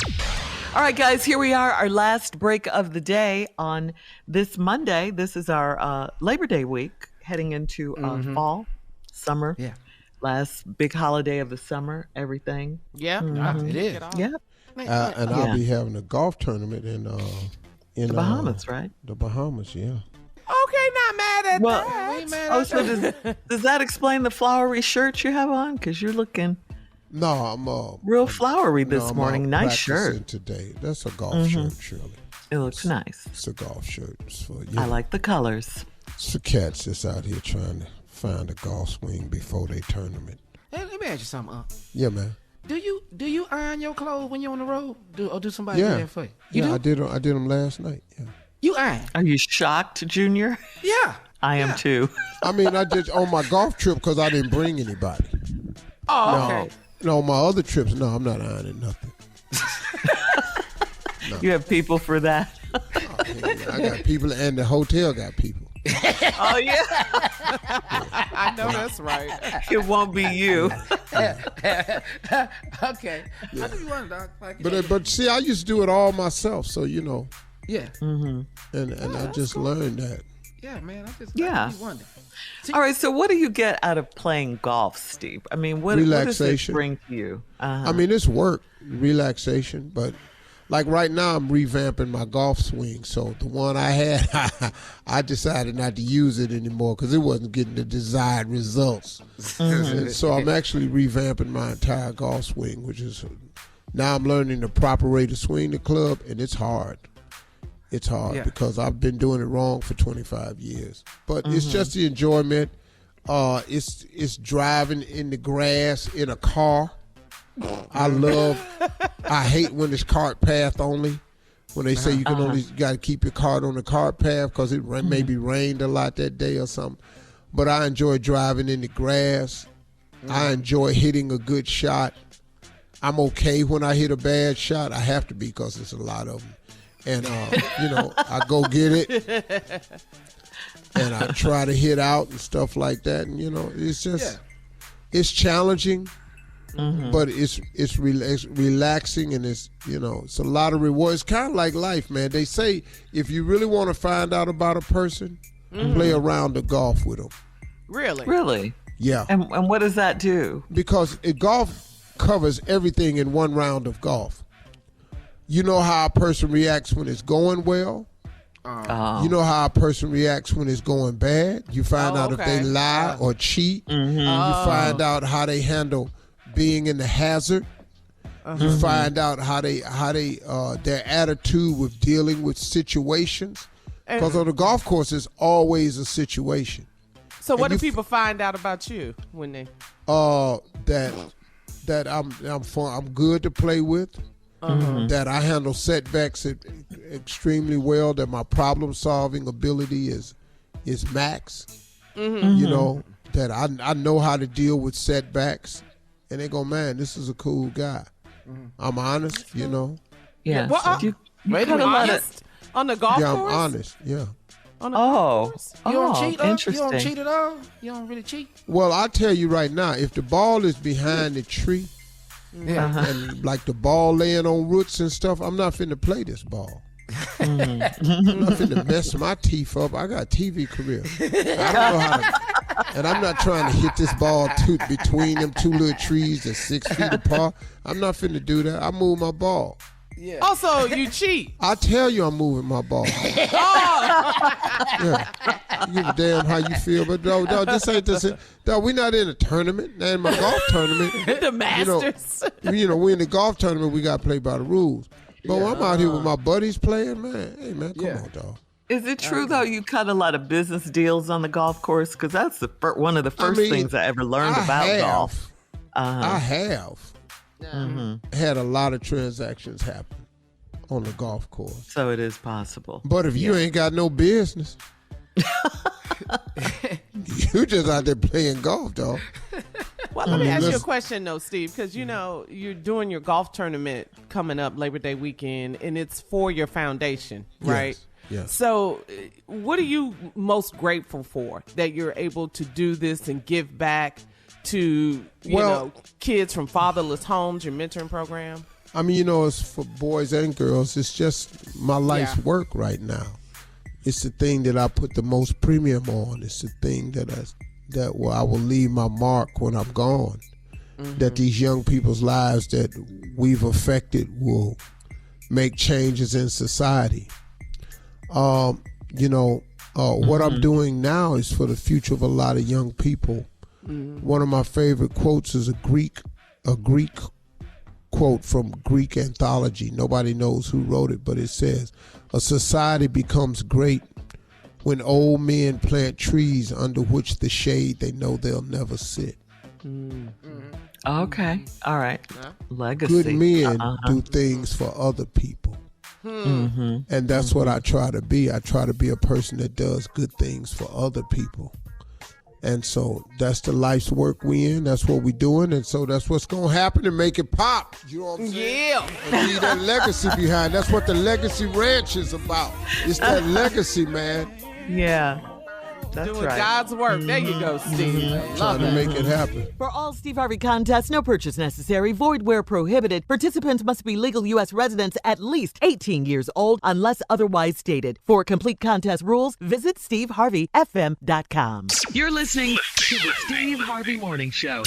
All right, guys, here we are, our last break of the day on this Monday. This is our Labor Day week, heading into fall, summer. Yeah. Last big holiday of the summer, everything. Yeah, it is. Yeah. And I'll be having a golf tournament in the Bahamas, right? The Bahamas, yeah. Okay, not mad at that. So does that explain the flowery shirt you have on? Because you're looking... No, I'm real flowery this morning. Nice shirt today. That's a golf shirt, Shirley. It looks nice. It's a golf shirt. It's for, I like the colors. It's for cats that's out here trying to find a golf swing before they tournament. Hey, let me ask you something. Yeah, man. Do you iron your clothes when you're on the road? Do somebody do that for you? I did them last night. Yeah. You iron? Are you shocked, Junior? Yeah. I am too. I mean, I did on my golf trip because I didn't bring anybody. Oh, okay. No, my other trips, no, I'm not ironing nothing. No. You have people for that? I got people, and the hotel got people. Oh, yeah. I know that's right. It won't be you. Okay. Yeah. I do one, Doc. But see, I used to do it all myself, so you know. Yeah. And I just learned that. Yeah, man. I Yeah. do wonder. All right, so what do you get out of playing golf, Steve? I mean, what does it bring to you? I mean, it's work, relaxation, but like right now I'm revamping my golf swing. So the one I had, I decided not to use it anymore because it wasn't getting the desired results. And so I'm actually revamping my entire golf swing, which is now I'm learning the proper way to swing the club, and it's hard. It's hard because I've been doing it wrong for 25 years. But it's just the enjoyment. It's driving in the grass in a car. I hate when it's cart path only. When they say you can only got to keep your cart on the cart path because it maybe rained a lot that day or something. But I enjoy driving in the grass. I enjoy hitting a good shot. I'm okay when I hit a bad shot. I have to be because there's a lot of them. And, I go get it, and I try to hit out and stuff like that. And, it's just, it's challenging, but it's relaxing, and it's a lot of reward. It's kind of like life, man. They say if you really want to find out about a person, play a round of golf with them. Really? Really? Yeah. And what does that do? Because golf covers everything in one round of golf. You know how a person reacts when it's going well. You know how a person reacts when it's going bad. You find out if they lie or cheat. You find out how they handle being in the hazard. You find out how they their attitude with dealing with situations. Because on the golf course, it's always a situation. So what do people find out about you when they? That I'm fun. I'm good to play with. That I handle setbacks extremely well, that my problem-solving ability is max. That I know how to deal with setbacks. And they go, man, this is a cool guy. I'm honest, Yeah. Well, you honest on the golf course? Yeah, I'm honest, yeah. On the golf course? You don't cheat? Interesting. You don't cheat at all? You don't really cheat? Well, I'll tell you right now, if the ball is behind the tree, and like the ball laying on roots and stuff, I'm not finna play this ball. I'm not finna mess my teeth up. I got a TV career. I don't know how to, and I'm not trying to hit this ball between them two little trees that's 6 feet apart. I'm not finna do that. I move my ball. Yeah. Also, you cheat. I tell you I'm moving my ball. Yeah. You give a damn how you feel, but no, this ain't this. No, we're not in a tournament. Not in my golf tournament. The Masters. We in the golf tournament, we got to play by the rules. But when I'm out here with my buddies playing, man, hey, man, come on, dog. Is it true, though, you cut a lot of business deals on the golf course? Because that's one of the first things I ever learned about golf. I have had a lot of transactions happen on the golf course. So it is possible. But if you ain't got no business, you just out there playing golf, dog. Well, let me ask you a question, though, Steve, because, you're doing your golf tournament coming up Labor Day weekend, and it's for your foundation, right? Yes. So what are you most grateful for, that you're able to do this and give back to, kids from fatherless homes, your mentoring program? I mean, it's for boys and girls. It's just my life's work right now. It's the thing that I put the most premium on. It's the thing that I will leave my mark when I'm gone. That these young people's lives that we've affected will make changes in society. What I'm doing now is for the future of a lot of young people. One of my favorite quotes is a Greek quote from Greek anthology. Nobody knows who wrote it, but it says, "A society becomes great when old men plant trees under which the shade they know they'll never sit." Okay. All right. Legacy. Good men do things for other people. And that's what I try to be. I try to be a person that does good things for other people. And so that's the life's work we in. That's what we doing. And so that's what's going to happen to make it pop. You know what I'm saying? Yeah. And leave that legacy behind. That's what the Legacy Ranch is about. It's that legacy, man. Yeah. That's Doing right. God's work. There you go, Steve. Trying to make it happen. For all Steve Harvey contests, no purchase necessary, void where prohibited. Participants must be legal U.S. residents at least 18 years old unless otherwise stated. For complete contest rules, visit SteveHarveyFM.com. You're listening to the Steve Harvey Morning Show.